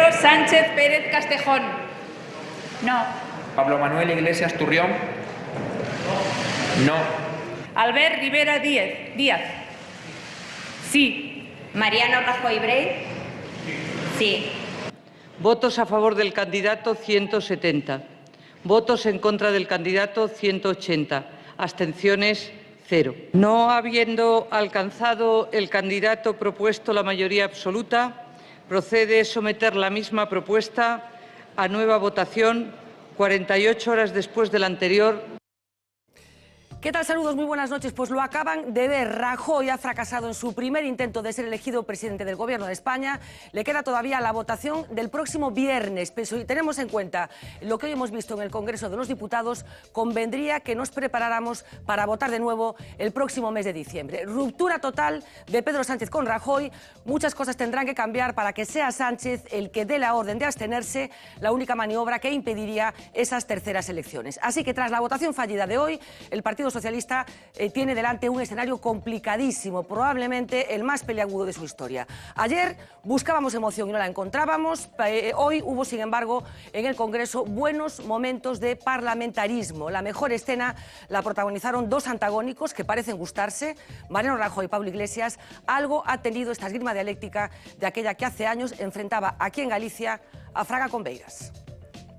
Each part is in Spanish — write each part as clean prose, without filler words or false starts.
Pedro Sánchez Pérez Castejón. No. Pablo Manuel Iglesias Turrión. No. Albert Rivera Díaz. Sí. Mariano Rajoy Brey. Sí. Votos a favor del candidato 170. Votos en contra del candidato 180. Abstenciones 0. No habiendo alcanzado el candidato propuesto la mayoría absoluta, procede someter la misma propuesta a nueva votación 48 horas después de la anterior. ¿Qué tal? Saludos, muy buenas noches. Pues lo acaban de ver. Rajoy ha fracasado en su primer intento de ser elegido presidente del Gobierno de España. Le queda todavía la votación del próximo viernes. Pero si tenemos en cuenta lo que hoy hemos visto en el Congreso de los Diputados, convendría que nos preparáramos para votar de nuevo el próximo mes de diciembre. Ruptura total de Pedro Sánchez con Rajoy. Muchas cosas tendrán que cambiar para que sea Sánchez el que dé la orden de abstenerse, la única maniobra que impediría esas terceras elecciones. Así que tras la votación fallida de hoy, el Partido Socialista tiene delante un escenario complicadísimo, probablemente el más peliagudo de su historia. Ayer buscábamos emoción y no la encontrábamos. Hoy hubo, sin embargo, en el Congreso buenos momentos de parlamentarismo. La mejor escena la protagonizaron dos antagónicos que parecen gustarse, Mariano Rajoy y Pablo Iglesias. Algo ha tenido esta esgrima dialéctica de aquella que hace años enfrentaba aquí en Galicia a Fraga con Beiras.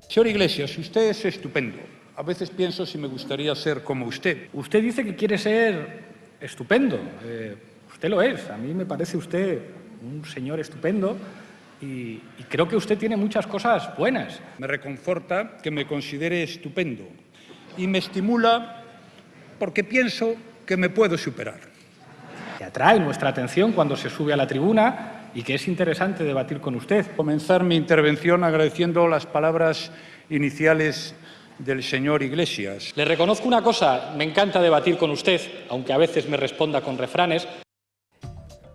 Señor Iglesias, usted es estupendo. A veces pienso si me gustaría ser como usted. Usted dice que quiere ser estupendo. Usted lo es. A mí me parece usted un señor estupendo y creo que usted tiene muchas cosas buenas. Me reconforta que me considere estupendo y me estimula porque pienso que me puedo superar. Que atrae nuestra atención cuando se sube a la tribuna y que es interesante debatir con usted. Comenzar mi intervención agradeciendo las palabras iniciales del señor Iglesias. Le reconozco una cosa, me encanta debatir con usted, aunque a veces me responda con refranes.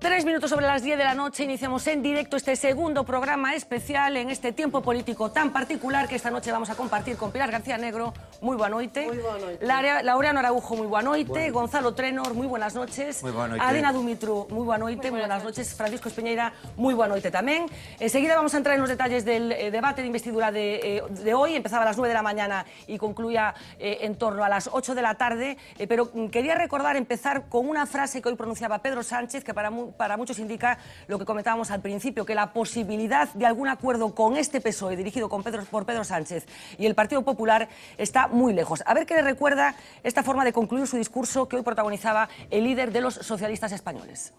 3 minutos sobre las 10 de la noche, iniciamos en directo este segundo programa especial en este tiempo político tan particular que esta noche vamos a compartir con Pilar García Negro, muy buena noite. Muy buena noite. Laureano Araujo, muy buena noite. Gonzalo Trenor, muy buenas noches. Muy buena noite. Adina Dumitru, muy buena noite. Muy buenas noches. Francisco Espeñeira, muy buena noite también. Enseguida vamos a entrar en los detalles del debate de investidura de hoy. Empezaba a las 9 de la mañana y concluía en torno a las 8 de la tarde. Pero quería empezar con una frase que hoy pronunciaba Pedro Sánchez, que para muchos indica lo que comentábamos al principio, que la posibilidad de algún acuerdo con este PSOE dirigido por Pedro Sánchez y el Partido Popular está muy lejos. A ver qué le recuerda esta forma de concluir su discurso que hoy protagonizaba el líder de los socialistas españoles.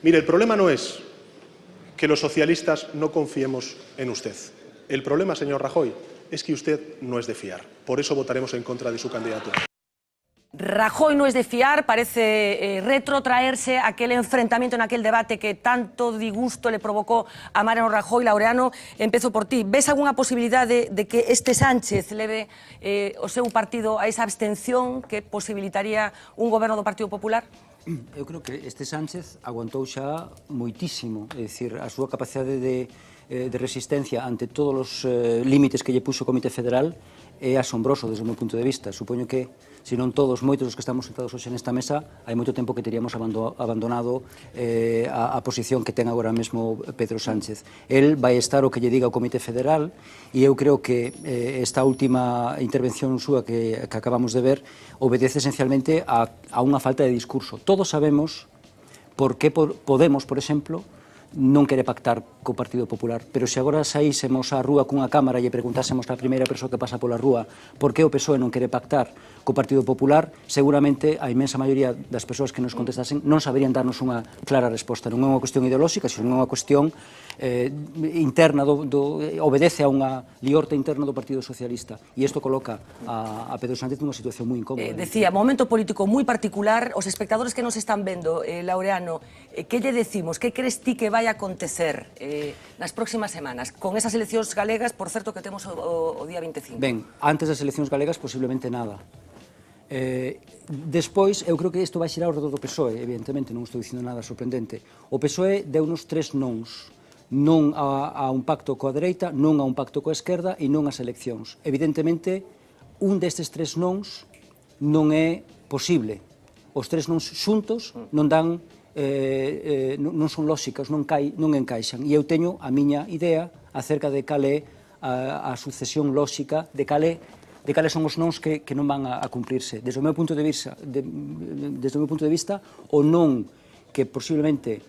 Mire, el problema no es que los socialistas no confiemos en usted. El problema, señor Rajoy, es que usted no es de fiar. Por eso votaremos en contra de su candidatura. Rajoy no es de fiar, parece retrotraerse aquel enfrentamiento en aquel debate que tanto disgusto le provocó a Mariano Rajoy. Laureano, empiezo por ti. ¿Ves alguna posibilidad de que este Sánchez leve o seu partido a esa abstención que posibilitaría un goberno do Partido Popular? Eu creo que este Sánchez aguantou xa moitísimo, é dicir, a súa capacidade de resistencia ante todos os límites que lle puxo o Comité Federal é asombroso desde o meu punto de vista. Supoño que, se non todos, moitos dos que estamos sentados hoxe nesta mesa, hai moito tempo que teríamos abandonado a posición que ten agora mesmo Pedro Sánchez. El vai estar o que lle diga o Comité Federal e eu creo que esta última intervención súa que acabamos de ver obedece esencialmente a unha falta de discurso. Todos sabemos por que Podemos, por exemplo, non quere pactar co Partido Popular, pero se agora saísemos á rúa cunha cámara e preguntásemos á primeira persoa que pasa pola rúa por que o PSOE non quere pactar co Partido Popular, seguramente a inmensa maioría das persoas que nos contestasen non saberían darnos unha clara resposta. Non é unha cuestión ideolóxica, sino unha cuestión interna, obedece a unha liorta interna do Partido Socialista e isto coloca a Pedro Sánchez nunha situación moi incómoda. Decía, momento político moi particular. Os espectadores que nos están vendo, Laureano, que lle decimos? Que crees ti que vai a acontecer nas próximas semanas con esas eleccións galegas, por certo, que temos o día 25? Ben, antes das eleccións galegas posiblemente nada. Despois, eu creo que isto vai xirar ao redor do PSOE, evidentemente, non estou dicindo nada sorprendente. O PSOE deu-nos 3 nons. Non a un pacto coa dereita, non a un pacto coa esquerda e non ás eleccións. Evidentemente, un destes 3 nons non é posible. Os 3 nons xuntos non dan non son lóxicas, non encaixan. E eu teño a miña idea acerca de cal é a sucesión lóxica, de cales son os nons que non van a cumplirse. Desde o meu punto de vista, o non que posiblemente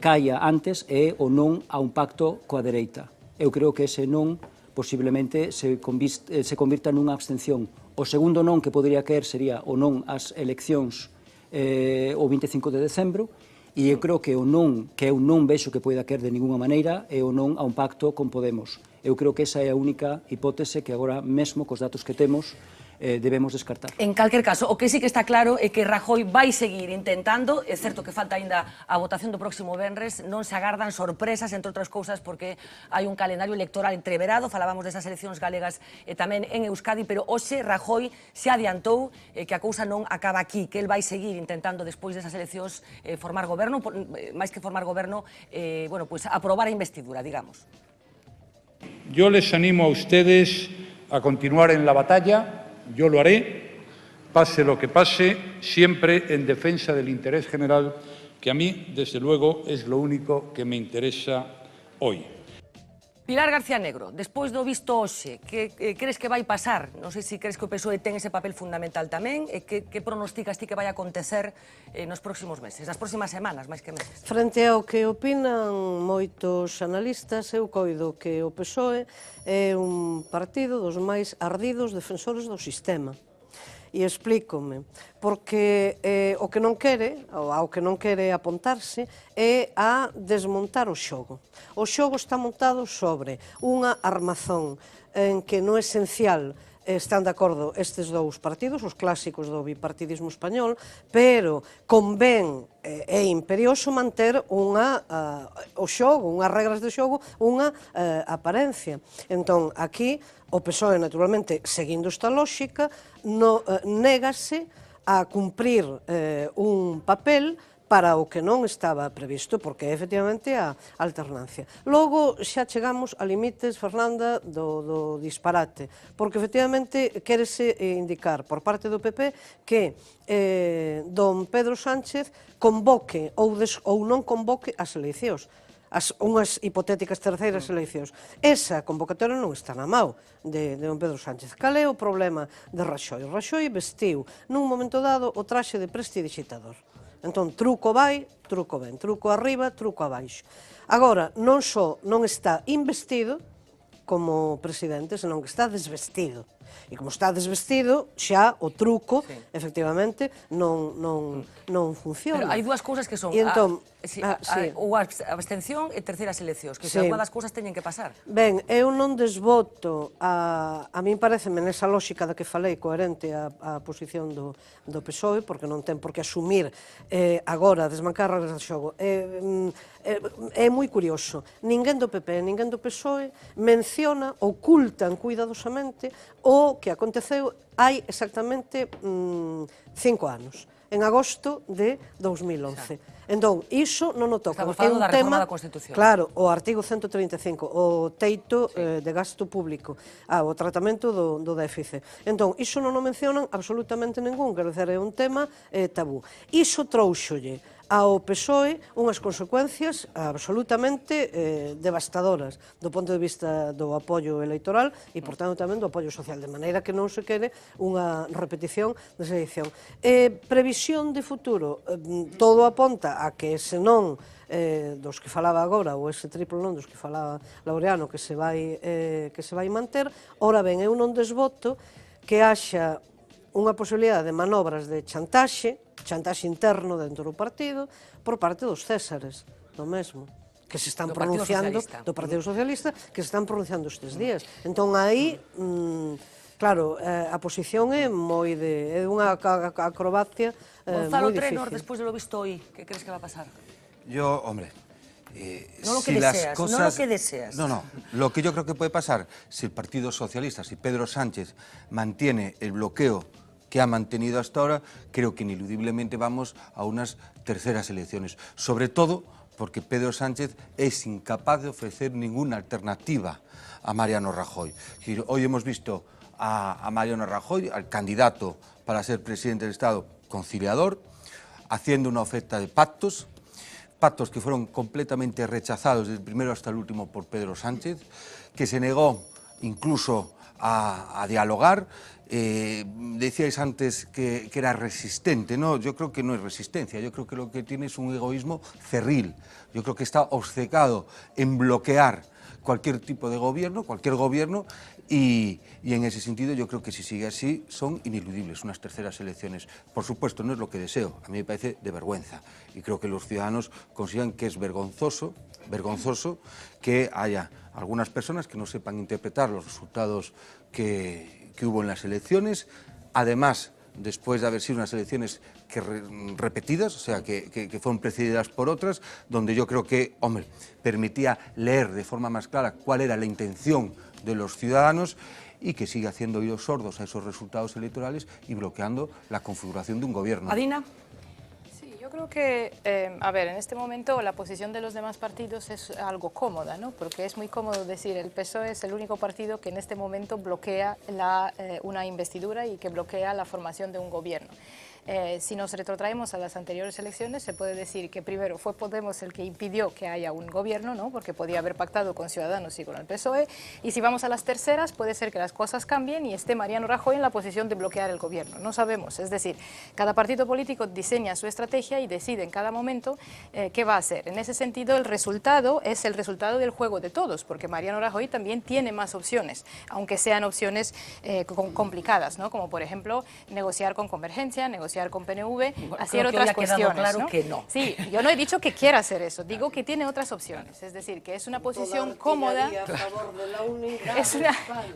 caia antes é o non a un pacto coa dereita. Eu creo que ese non posiblemente se convirta nunha abstención. O segundo non que podría caer sería o non ás eleccións o 25 de decembro, e eu creo que o non, que eu non vexo que poida caer de ninguna maneira, é o non a un pacto con Podemos. Eu creo que esa é a única hipótese que agora mesmo, cos datos que temos, debemos descartar. En calquer caso, o que sí que está claro é que Rajoy vai seguir intentando, é certo que falta aínda a votación do próximo venres, non se agardan sorpresas, entre outras cousas, porque hai un calendario electoral entreverado, falábamos desas eleccións galegas e tamén en Euskadi, pero hoxe Rajoy se adiantou que a cousa non acaba aquí, que el vai seguir intentando, despois desas eleccións, formar goberno, máis que formar goberno, bueno, pues aprobar a investidura, digamos. Yo les animo a ustedes a continuar en la batalla. Yo lo haré, pase lo que pase, siempre en defensa del interés general, que a mí, desde luego, es lo único que me interesa hoy. Pilar García Negro, despois do visto hoxe, que crees que vai pasar? Non sei se crees que o PSOE ten ese papel fundamental tamén, e que pronosticas ti que vai acontecer nos próximos meses, nas próximas semanas, máis que meses? Frente ao que opinan moitos analistas, eu coido que o PSOE é un partido dos máis ardidos defensores do sistema. E explícome, porque o que non quere, ou ao que non quere apontarse, é a desmontar o xogo. O xogo está montado sobre unha armazón en que no esencial están de acordo estes dous partidos, os clásicos do bipartidismo español, pero convén é imperioso manter o xogo, unhas regras de xogo, unha aparencia. Entón, aquí, o PSOE, naturalmente, seguindo esta lógica, négase a cumprir un papel para o que non estaba previsto, porque é efectivamente a alternancia. Logo xa chegamos a limites, Fernanda, do disparate, porque efectivamente quérese indicar por parte do PP que don Pedro Sánchez convoque ou non convoque as eleicións, unhas hipotéticas terceiras eleicións. Esa convocatoria non está na mão de don Pedro Sánchez. Cal é o problema de Rajoy? Rajoy vestiu nun momento dado o traxe de prestidigitador. Entón, truco vai, truco ven, truco arriba, truco abaixo. Agora, non só non está investido como presidente, senón que está desvestido. E como está desvestido, xa o truco, efectivamente, non funciona. Pero hai dúas cousas que son ou a abstención e terceiras eleccións, que unha das cousas teñen que pasar. Ben, eu non desvoto, a min pareceme nesa lógica da que falei coherente a posición do PSOE, porque non ten por que asumir agora, desmancar as regras do xogo. É moi curioso, ninguén do PP, ninguén do PSOE menciona, ocultan cuidadosamente o que aconteceu hai exactamente 5 anos, en agosto de 2011. Entón, iso non o toca. Estamos falando da reforma da Constitución. Claro, o artigo 135, o teito de gasto público, o tratamento do déficit. Entón, iso non o mencionan absolutamente ningún, quero dizer, é un tema tabú. Iso trouxolle ao PSOE unhas consecuencias absolutamente devastadoras do ponto de vista do apoio electoral e, por tanto, tamén do apoio social, de maneira que non se quere unha repetición desa edición. Previsión de futuro, todo aponta a que ese non dos que falaba agora, ou ese triplo non dos que falaba Laureano, que se vai manter. Ora ben, eu non desvoto que haxa unha posibilidade de manobras de chantaxe interno dentro do partido, por parte dos Césares, do mesmo, que se están pronunciando, do Partido Socialista, que se están pronunciando estes días. Entón, aí, claro, a posición é moi é unha acrobacia moi difícil. Gonzalo Trenor, despois de lo visto hoy, que crees que va a pasar? Yo, hombre... No lo que deseas, no lo que deseas. No, lo que yo creo que puede pasar, si el Partido Socialista, si Pedro Sánchez mantiene el bloqueo que ha mantenido hasta ahora, creo que ineludiblemente vamos a unas terceras elecciones. Sobre todo porque Pedro Sánchez es incapaz de ofrecer ninguna alternativa a Mariano Rajoy. Hoy hemos visto a Mariano Rajoy, al candidato para ser presidente del Estado, conciliador, haciendo una oferta de pactos, pactos que fueron completamente rechazados desde el primero hasta el último por Pedro Sánchez, que se negó incluso a dialogar. Decíais antes que era resistente, no, yo creo que no es resistencia, yo creo que lo que tiene es un egoísmo cerril, yo creo que está obcecado en bloquear cualquier tipo de gobierno, cualquier gobierno, y en ese sentido yo creo que si sigue así son ineludibles unas terceras elecciones. Por supuesto, no es lo que deseo, a mí me parece de vergüenza, y creo que los ciudadanos consideran que es vergonzoso que haya algunas personas que no sepan interpretar los resultados que hubo en las elecciones, además después de haber sido unas elecciones repetidas, o sea, que fueron precedidas por otras, donde yo creo que, hombre, permitía leer de forma más clara cuál era la intención de los ciudadanos, y que sigue haciendo oídos sordos a esos resultados electorales y bloqueando la configuración de un gobierno. Adina. Yo creo que, a ver, en este momento la posición de los demás partidos es algo cómoda, ¿no? Porque es muy cómodo decir el PSOE es el único partido que en este momento bloquea una investidura y que bloquea la formación de un gobierno. Si nos retrotraemos a las anteriores elecciones, se puede decir que primero fue Podemos el que impidió que haya un gobierno, ¿no? Porque podía haber pactado con Ciudadanos y con el PSOE, y si vamos a las terceras puede ser que las cosas cambien y esté Mariano Rajoy en la posición de bloquear el gobierno, no sabemos, es decir, cada partido político diseña su estrategia y decide en cada momento qué va a hacer. En ese sentido, el resultado es el resultado del juego de todos, porque Mariano Rajoy también tiene más opciones, aunque sean opciones complicadas, ¿no? Como por ejemplo negociar con Convergencia, negociar con PNV, hacer otras cuestiones. Claro, ¿no? que no. Sí, yo no he dicho que quiera hacer eso, digo que tiene otras opciones, es decir, que es una posición cómoda,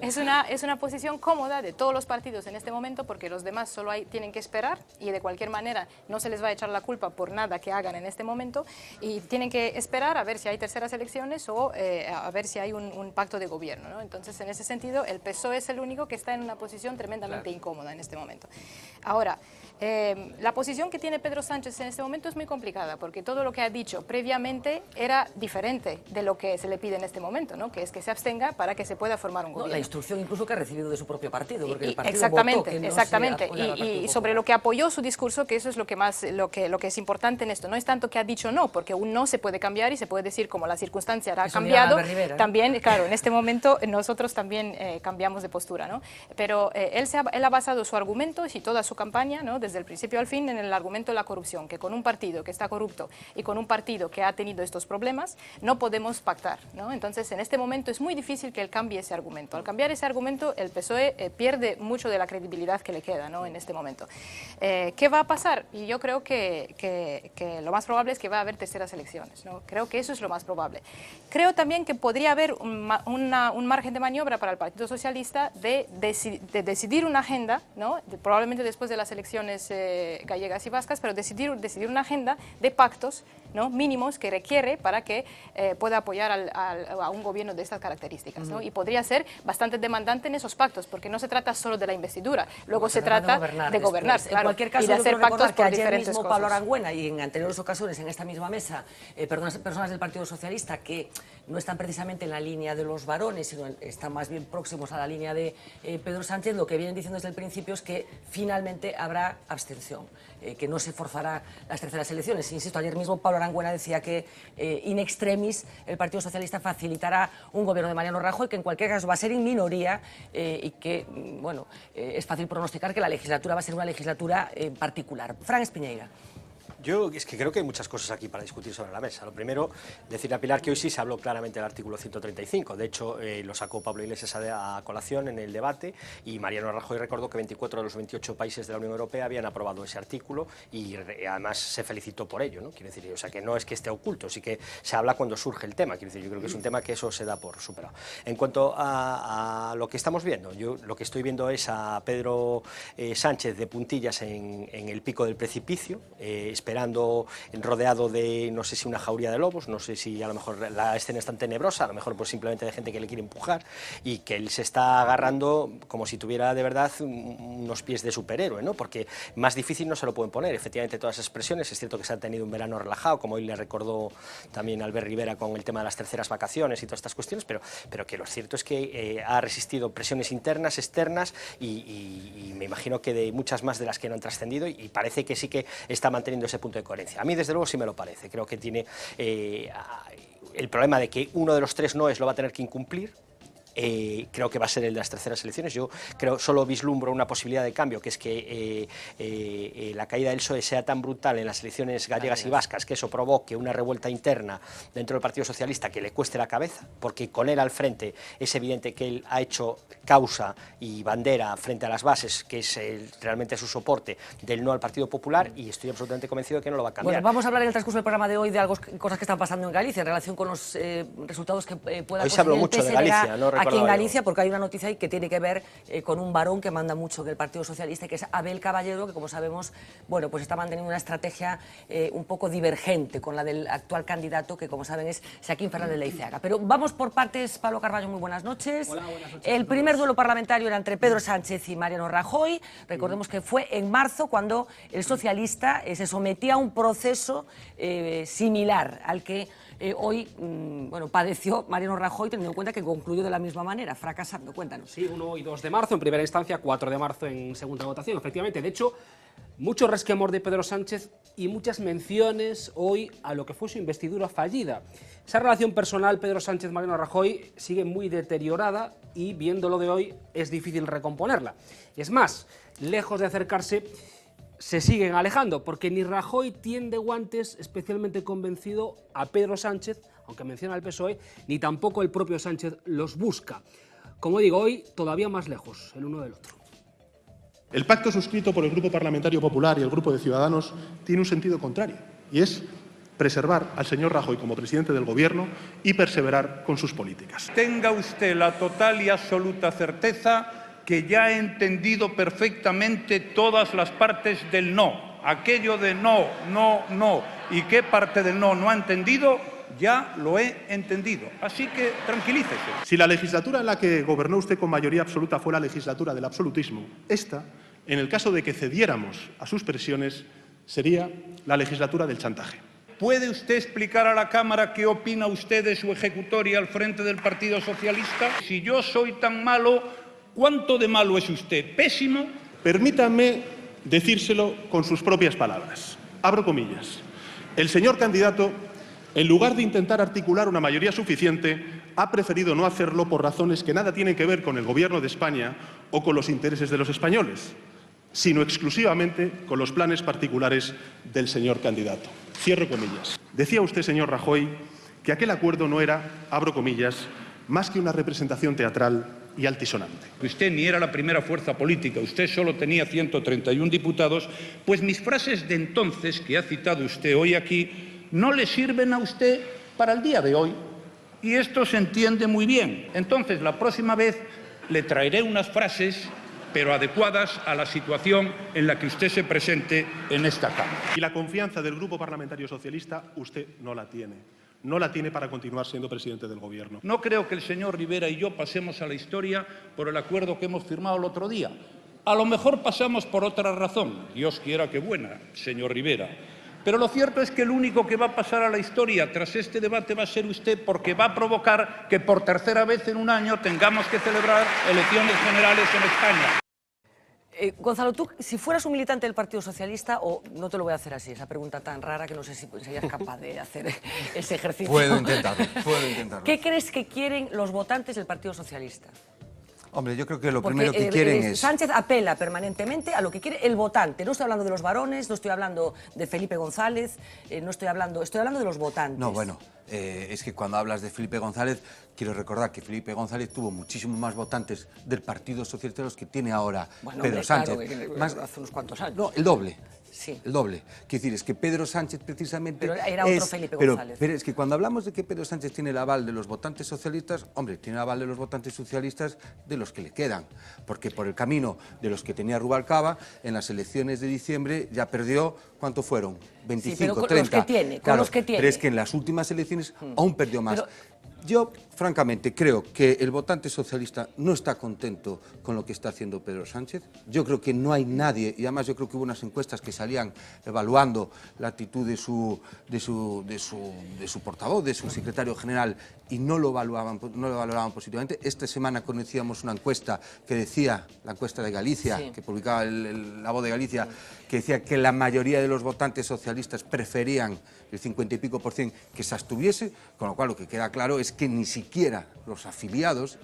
es una posición cómoda de todos los partidos en este momento, porque los demás solo tienen que esperar y de cualquier manera no se les va a echar la culpa por nada que hagan en este momento, y tienen que esperar a ver si hay terceras elecciones o a ver si hay un pacto de gobierno, ¿no? Entonces, en ese sentido, el PSOE es el único que está en una posición tremendamente incómoda en este momento. Ahora, la posición que tiene Pedro Sánchez en este momento es muy complicada, porque todo lo que ha dicho previamente era diferente de lo que se le pide en este momento, ¿no? Que es que se abstenga para que se pueda formar un gobierno. La instrucción incluso que ha recibido de su propio partido, porque el partido exactamente, votó que no exactamente. se apoyara al Partido Y sobre lo que apoyó su discurso, que eso es lo que es importante en esto, no es tanto que ha dicho no, porque un no se puede cambiar y se puede decir como la circunstancia ha cambiado, también, claro, en este momento nosotros también cambiamos de postura, ¿no? Pero él ha basado su argumento y toda su campaña, ¿no? Desde el principio al fin, en el argumento de la corrupción, que con un partido que está corrupto y con un partido que ha tenido estos problemas no podemos pactar, ¿no? Entonces, en este momento es muy difícil que él cambie ese argumento. Al cambiar ese argumento, el PSOE pierde mucho de la credibilidad que le queda, ¿no? En este momento. ¿Qué va a pasar? Y yo creo que lo más probable es que va a haber terceras elecciones, ¿no? Creo que eso es lo más probable. Creo también que podría haber un margen de maniobra para el Partido Socialista de decidir una agenda, ¿no? Probablemente después de las elecciones gallegas y vascas, pero decidir una agenda de pactos, ¿no? Mínimos que requiere para que pueda apoyar a un gobierno de estas características, ¿no? Y podría ser bastante demandante en esos pactos, porque no se trata solo de la investidura, luego se trata de gobernar, claro, en cualquier caso, y de hacer pactos que por ayer diferentes mismo cosas. Pablo Arangüena y en anteriores ocasiones en esta misma mesa, personas del Partido Socialista que no están precisamente en la línea de los varones, sino están más bien próximos a la línea de Pedro Sánchez, lo que vienen diciendo desde el principio es que finalmente habrá abstención, que no se forzará las terceras elecciones. Insisto, ayer mismo Pablo Arangüena decía que in extremis el Partido Socialista facilitará un gobierno de Mariano Rajoy, que en cualquier caso va a ser en minoría y que, bueno, es fácil pronosticar que la legislatura va a ser una legislatura particular. Fran Espiñeira. Yo es que creo que hay muchas cosas aquí para discutir sobre la mesa. Lo primero, decirle a Pilar que hoy sí se habló claramente del artículo 135. De hecho, lo sacó Pablo Iglesias a colación en el debate y Mariano Rajoy recordó que 24 de los 28 países de la Unión Europea habían aprobado ese artículo y además se felicitó por ello, ¿no? Quiero decir, o sea, que no es que esté oculto, sí que se habla cuando surge el tema. Quiero decir, yo creo que es un tema que eso se da por superado. En cuanto a lo que estamos viendo, yo lo que estoy viendo es a Pedro Sánchez de puntillas en el pico del precipicio, esperando, rodeado de, no sé si una jauría de lobos, no sé si a lo mejor la escena es tan tenebrosa, a lo mejor pues simplemente de gente que le quiere empujar, y que él se está agarrando como si tuviera de verdad unos pies de superhéroe, ¿no? Porque más difícil no se lo pueden poner. Efectivamente, todas esas expresiones, es cierto que se ha tenido un verano relajado, como hoy le recordó también Albert Rivera con el tema de las terceras vacaciones y todas estas cuestiones, pero que lo cierto es que ha resistido presiones internas, externas, y me imagino que de muchas más de las que no han trascendido, y parece que sí que está manteniendo ese punto de coherencia. A mí, desde luego, sí me lo parece. Creo que tiene el problema de que uno de los 3 noes lo va a tener que incumplir. Creo que va a ser el de las terceras elecciones. Yo solo vislumbro una posibilidad de cambio, que es que la caída del PSOE sea tan brutal en las elecciones gallegas y vascas que eso provoque una revuelta interna dentro del Partido Socialista que le cueste la cabeza, porque con él al frente es evidente que él ha hecho causa y bandera frente a las bases, que es realmente su soporte del no al Partido Popular, y estoy absolutamente convencido de que no lo va a cambiar. Bueno, vamos a hablar en el transcurso del programa de hoy de cosas que están pasando en Galicia en relación con los resultados que pueda hoy se habló mucho de Galicia, no aquí en Galicia, porque hay una noticia ahí que tiene que ver con un varón que manda mucho del Partido Socialista, que es Abel Caballero, que como sabemos, bueno, pues está manteniendo una estrategia un poco divergente con la del actual candidato, que como saben es Xaquín Fernández Leiceaga. Pero vamos por partes. Pablo Carballo, muy buenas noches. Hola, buenas noches. El primer duelo parlamentario era entre Pedro Sánchez y Mariano Rajoy. Recordemos que fue en marzo cuando el socialista se sometía a un proceso similar al que hoy padeció Mariano Rajoy, teniendo en cuenta que concluyó de la misma manera, fracasando. Cuéntanos. Sí, 1 y 2 de marzo en primera instancia, 4 de marzo en segunda votación, efectivamente. De hecho, mucho resquemor de Pedro Sánchez y muchas menciones hoy a lo que fue su investidura fallida. Esa relación personal Pedro Sánchez-Mariano Rajoy sigue muy deteriorada y, viendo lo de hoy, es difícil recomponerla. Y es más, lejos de acercarse, se siguen alejando, porque ni Rajoy tiende guantes especialmente convencido a Pedro Sánchez, aunque menciona al PSOE, ni tampoco el propio Sánchez los busca. Como digo, hoy todavía más lejos el uno del otro. El pacto suscrito por el Grupo Parlamentario Popular y el Grupo de Ciudadanos tiene un sentido contrario, y es preservar al señor Rajoy como presidente del Gobierno y perseverar con sus políticas. Tenga usted la total y absoluta certeza que ya he entendido perfectamente todas las partes del no. Aquello de no, no, no, y qué parte del no no ha entendido, ya lo he entendido. Así que tranquilícese. Si la legislatura en la que gobernó usted con mayoría absoluta fue la legislatura del absolutismo, esta, en el caso de que cediéramos a sus presiones, sería la legislatura del chantaje. ¿Puede usted explicar a la Cámara qué opina usted de su ejecutoria al frente del Partido Socialista? Si yo soy tan malo, ¿cuánto de malo es usted? ¿Pésimo? Permítanme decírselo con sus propias palabras. Abro comillas. El señor candidato, en lugar de intentar articular una mayoría suficiente, ha preferido no hacerlo por razones que nada tienen que ver con el Gobierno de España o con los intereses de los españoles, sino exclusivamente con los planes particulares del señor candidato. Cierro comillas. Decía usted, señor Rajoy, que aquel acuerdo no era, abro comillas, más que una representación teatral y altisonante. Usted ni era la primera fuerza política, usted solo tenía 131 diputados, pues mis frases de entonces, que ha citado usted hoy aquí, no le sirven a usted para el día de hoy. Y esto se entiende muy bien. Entonces, la próxima vez le traeré unas frases, pero adecuadas a la situación en la que usted se presente en esta Cámara. Y la confianza del Grupo Parlamentario Socialista usted no la tiene. No la tiene para continuar siendo presidente del Gobierno. No creo que el señor Rivera y yo pasemos a la historia por el acuerdo que hemos firmado el otro día. A lo mejor pasamos por otra razón, Dios quiera que buena, señor Rivera. Pero lo cierto es que el único que va a pasar a la historia tras este debate va a ser usted, porque va a provocar que por tercera vez en un año tengamos que celebrar elecciones generales en España. Gonzalo, tú, si fueras un militante del Partido Socialista, o no te lo voy a hacer así, esa pregunta tan rara que no sé si serías capaz de hacer ese ejercicio. Puedo intentarlo, puedo intentarlo. ¿Qué crees que quieren los votantes del Partido Socialista? Hombre, yo creo que lo Porque, primero que quieren es... Sánchez apela permanentemente a lo que quiere el votante. No estoy hablando de los varones, no estoy hablando de Felipe González, estoy hablando de los votantes. No, bueno, es que cuando hablas de Felipe González, quiero recordar que Felipe González tuvo muchísimos más votantes del Partido Socialista de los que tiene ahora Pedro Sánchez. Claro, más, hace unos cuantos años. No, el doble. Sí. El doble. Quiero decir, es que Pedro Sánchez precisamente... Pero era otro Felipe González. Pero es que cuando hablamos de que Pedro Sánchez tiene el aval de los votantes socialistas, hombre, tiene el aval de los votantes socialistas de los que le quedan. Porque por el camino de los que tenía Rubalcaba, en las elecciones de diciembre ya perdió, ¿cuánto fueron? 25, sí, pero con 30. Los que tiene, claro, con los que tiene. Pero es que en las últimas elecciones aún perdió más. Yo, francamente, creo que el votante socialista no está contento con lo que está haciendo Pedro Sánchez. Yo creo que no hay nadie, y además yo creo que hubo unas encuestas que salían evaluando la actitud de su portavoz, de su secretario general, y no lo valoraban positivamente. Esta semana conocíamos una encuesta que decía, la encuesta de Galicia, sí, que publicaba La Voz de Galicia, que decía que la mayoría de los votantes socialistas preferían el 50 y pico % que se abstuviese, con lo cual lo que queda claro es que ni siquiera los afiliados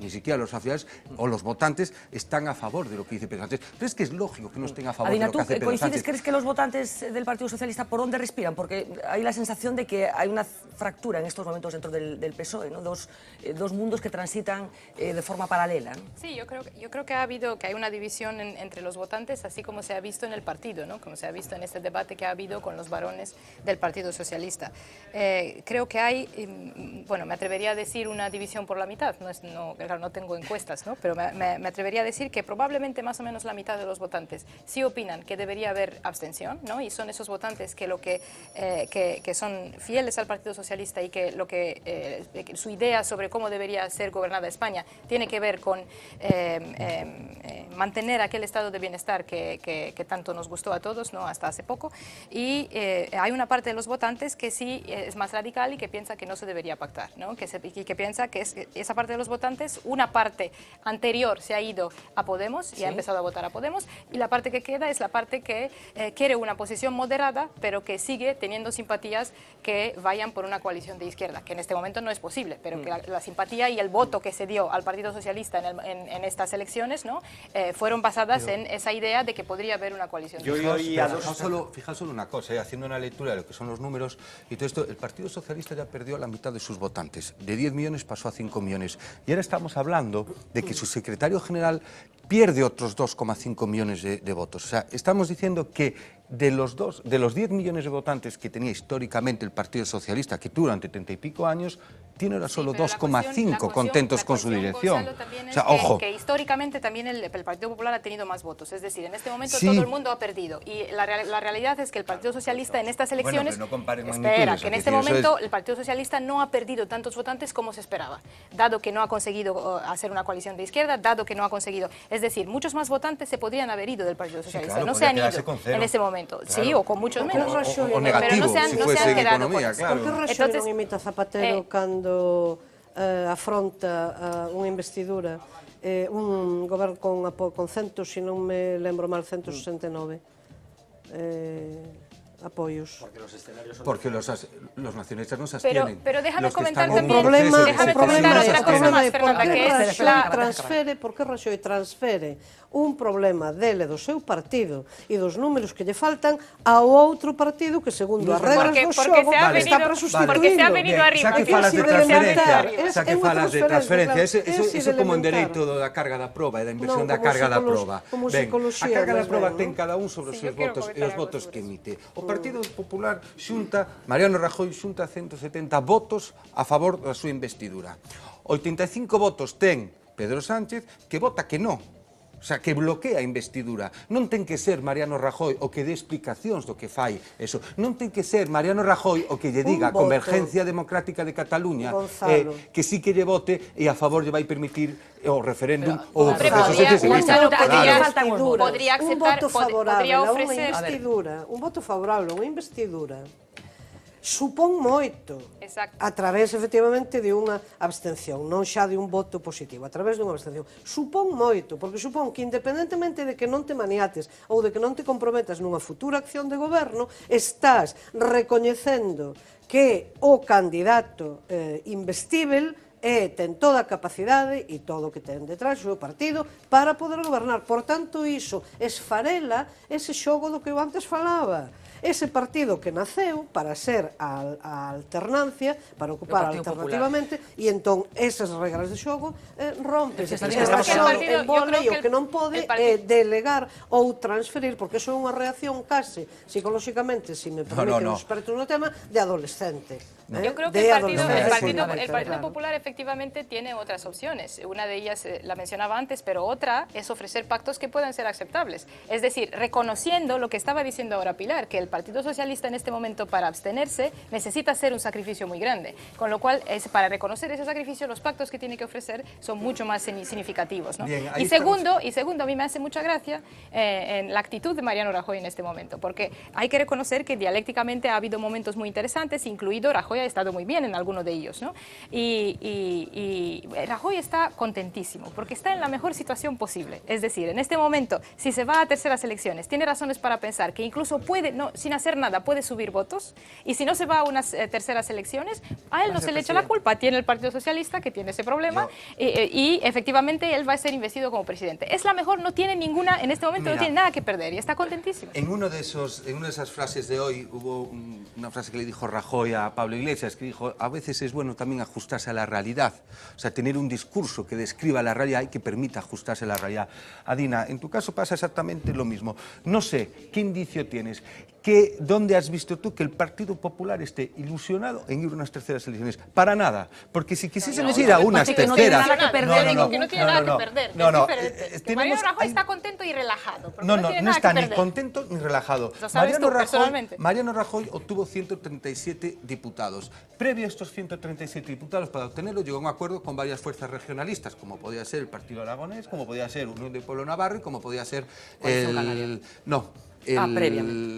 o los votantes están a favor de lo que dice Pedro Sánchez. Pero es que es lógico que no estén a favor de lo que hace Pedro Sánchez. ¿Crees que los votantes del Partido Socialista por dónde respiran? Porque hay la sensación de que hay una fractura en estos momentos dentro del PSOE, ¿no? Dos mundos que transitan de forma paralela, ¿no? Sí, yo creo que hay una división entre los votantes, así como se ha visto en el partido, ¿no? Como se ha visto en este debate que ha habido con los varones del Partido Socialista. Creo que hay, bueno, me atrevería a decir una división por la mitad, claro, no tengo encuestas, ¿no? Pero me atrevería a decir que probablemente más o menos la mitad de los votantes sí opinan que debería haber abstención, ¿no? Y son esos votantes que son fieles al Partido Socialista y que su idea sobre cómo debería ser gobernada España tiene que ver con mantener aquel estado de bienestar que tanto nos gustó a todos, ¿no? Hasta hace poco. Y hay una parte de los votantes que sí es más radical y que piensa que no se debería pactar, ¿no? Y que piensa que esa parte de los votantes, una parte anterior se ha ido a Podemos y ha empezado a votar a Podemos, y la parte que queda es la parte que quiere una posición moderada, pero que sigue teniendo simpatías que vayan por una coalición de izquierda, que en este momento no es posible, pero que la simpatía y el voto que se dio al Partido Socialista en estas elecciones, ¿no? Fueron basadas en esa idea de que podría haber una coalición de izquierda. Fijaos solo una cosa, haciendo una lectura de lo que son los números y todo esto, el Partido Socialista ya perdió la mitad de sus votantes. De 10 millones pasó a 5 millones. Y ahora estamos hablando de que su secretario general pierde otros 2,5 millones de votos. O sea, estamos diciendo que de los 10 millones de votantes que tenía históricamente el Partido Socialista, que durante 30 y pico años, tiene ahora solo 2,5 contentos con su dirección. O sea, ojo. Que históricamente también el Partido Popular ha tenido más votos. Es decir, en este momento todo el mundo ha perdido. Y la realidad es que el Partido Socialista en estas elecciones... que en este momento el Partido Socialista no ha perdido tantos votantes como se esperaba, dado que no ha conseguido hacer una coalición de izquierda, dado que no ha conseguido... Es decir, muchos más votantes se podrían haber ido del Partido Socialista. Sí, claro, no se han ido en ese momento. Claro. Sí, o con muchos menos. O negativo, pero no se han quedado con eso. Por que Rajoy non imita Zapatero cando afronta unha investidura un goberno con 100, se non me lembro mal, 169 apoios. Porque los nacionalistas no se abstienen. Pero déjame comentar también otra cosa más, Fernanda, que es por que Rajoy transfere un problema dele do seu partido e dos números que lle faltan ao outro partido que, segundo as regras do xogo, está para sustituirlo. Porque se ha venido arriba. Xa que falas de transferencia, eso como en dereito da carga da proba e da inversión da carga da proba. Ben, a carga da proba ten cada un sobre os seus votos e os votos que emite. O Partido Popular xunta, Mariano Rajoy xunta 170 votos a favor da súa investidura. 85 votos ten Pedro Sánchez, que vota que non. O sea, que bloquea a investidura. Non ten que ser Mariano Rajoy o que dé explicacións do que fai eso. Non ten que ser Mariano Rajoy o que lle diga a Convergencia Democrática de Cataluña que sí que lle vote e a favor lle vai permitir o referéndum ou o proceso secesivista. Podría aceptar, podría ofrecer... Un voto favorable a unha investidura supón moito a través, efectivamente, de unha abstención, non xa de un voto positivo, a través de unha abstención. Supón moito, porque supón que independentemente de que non te maniates ou de que non te comprometas nunha futura acción de goberno, estás recoñecendo que o candidato investível ten toda a capacidade e todo o que ten detrás o seu partido para poder gobernar. Por tanto, iso esfarela ese xogo do que eu antes falaba. Ese partido que naceu para ser a alternancia, para ocupar alternativamente, e entón esas regras de xogo rompes. O que non pode é delegar ou transferir, porque iso é unha reacción case psicolóxicamente, se me permiten os expertos no tema, de adolescente. Yo creo que el Partido Popular efectivamente tiene otras opciones. Una de ellas la mencionaba antes, pero otra es ofrecer pactos que puedan ser aceptables. Es decir, reconociendo lo que estaba diciendo ahora Pilar, que el Partido Socialista en este momento para abstenerse necesita hacer un sacrificio muy grande. Con lo cual, para reconocer ese sacrificio, los pactos que tiene que ofrecer son mucho más significativos, ¿no? Bien, y segundo, a mí me hace mucha gracia en la actitud de Mariano Rajoy en este momento, porque hay que reconocer que dialécticamente ha habido momentos muy interesantes, incluido Rajoy ha estado muy bien en alguno de ellos, ¿no? Y Rajoy está contentísimo, porque está en la mejor situación posible. Es decir, en este momento, si se va a terceras elecciones, tiene razones para pensar que incluso puede, sin hacer nada, puede subir votos, y si no se va a unas terceras elecciones, a él no se le echa la culpa, tiene el Partido Socialista que tiene ese problema, y efectivamente él va a ser investido como presidente. Es la mejor, no tiene ninguna, en este momento no tiene nada que perder y está contentísimo. En una de esas frases de hoy hubo una frase que le dijo Rajoy a Pablo Iglesias, que dijo, a veces es bueno también ajustarse a la realidad, o sea, tener un discurso que describa la realidad y que permita ajustarse a la realidad. Adina, en tu caso pasa exactamente lo mismo. No sé, ¿qué indicio tienes? ¿Dónde has visto tú que el Partido Popular esté ilusionado en ir a unas terceras elecciones? Para nada, porque si quisiésemos ir a unas terceras... No tiene nada que perder, no tiene nada que perder. Mariano Rajoy está contento y relajado. No está ni contento ni relajado. Mariano Rajoy obtuvo 137 diputados. Previo a estos 137 diputados, para obtenerlo, llegó a un acuerdo con varias fuerzas regionalistas, como podía ser el Partido Aragonés, como podía ser Unión del Pueblo Navarro y como podía ser el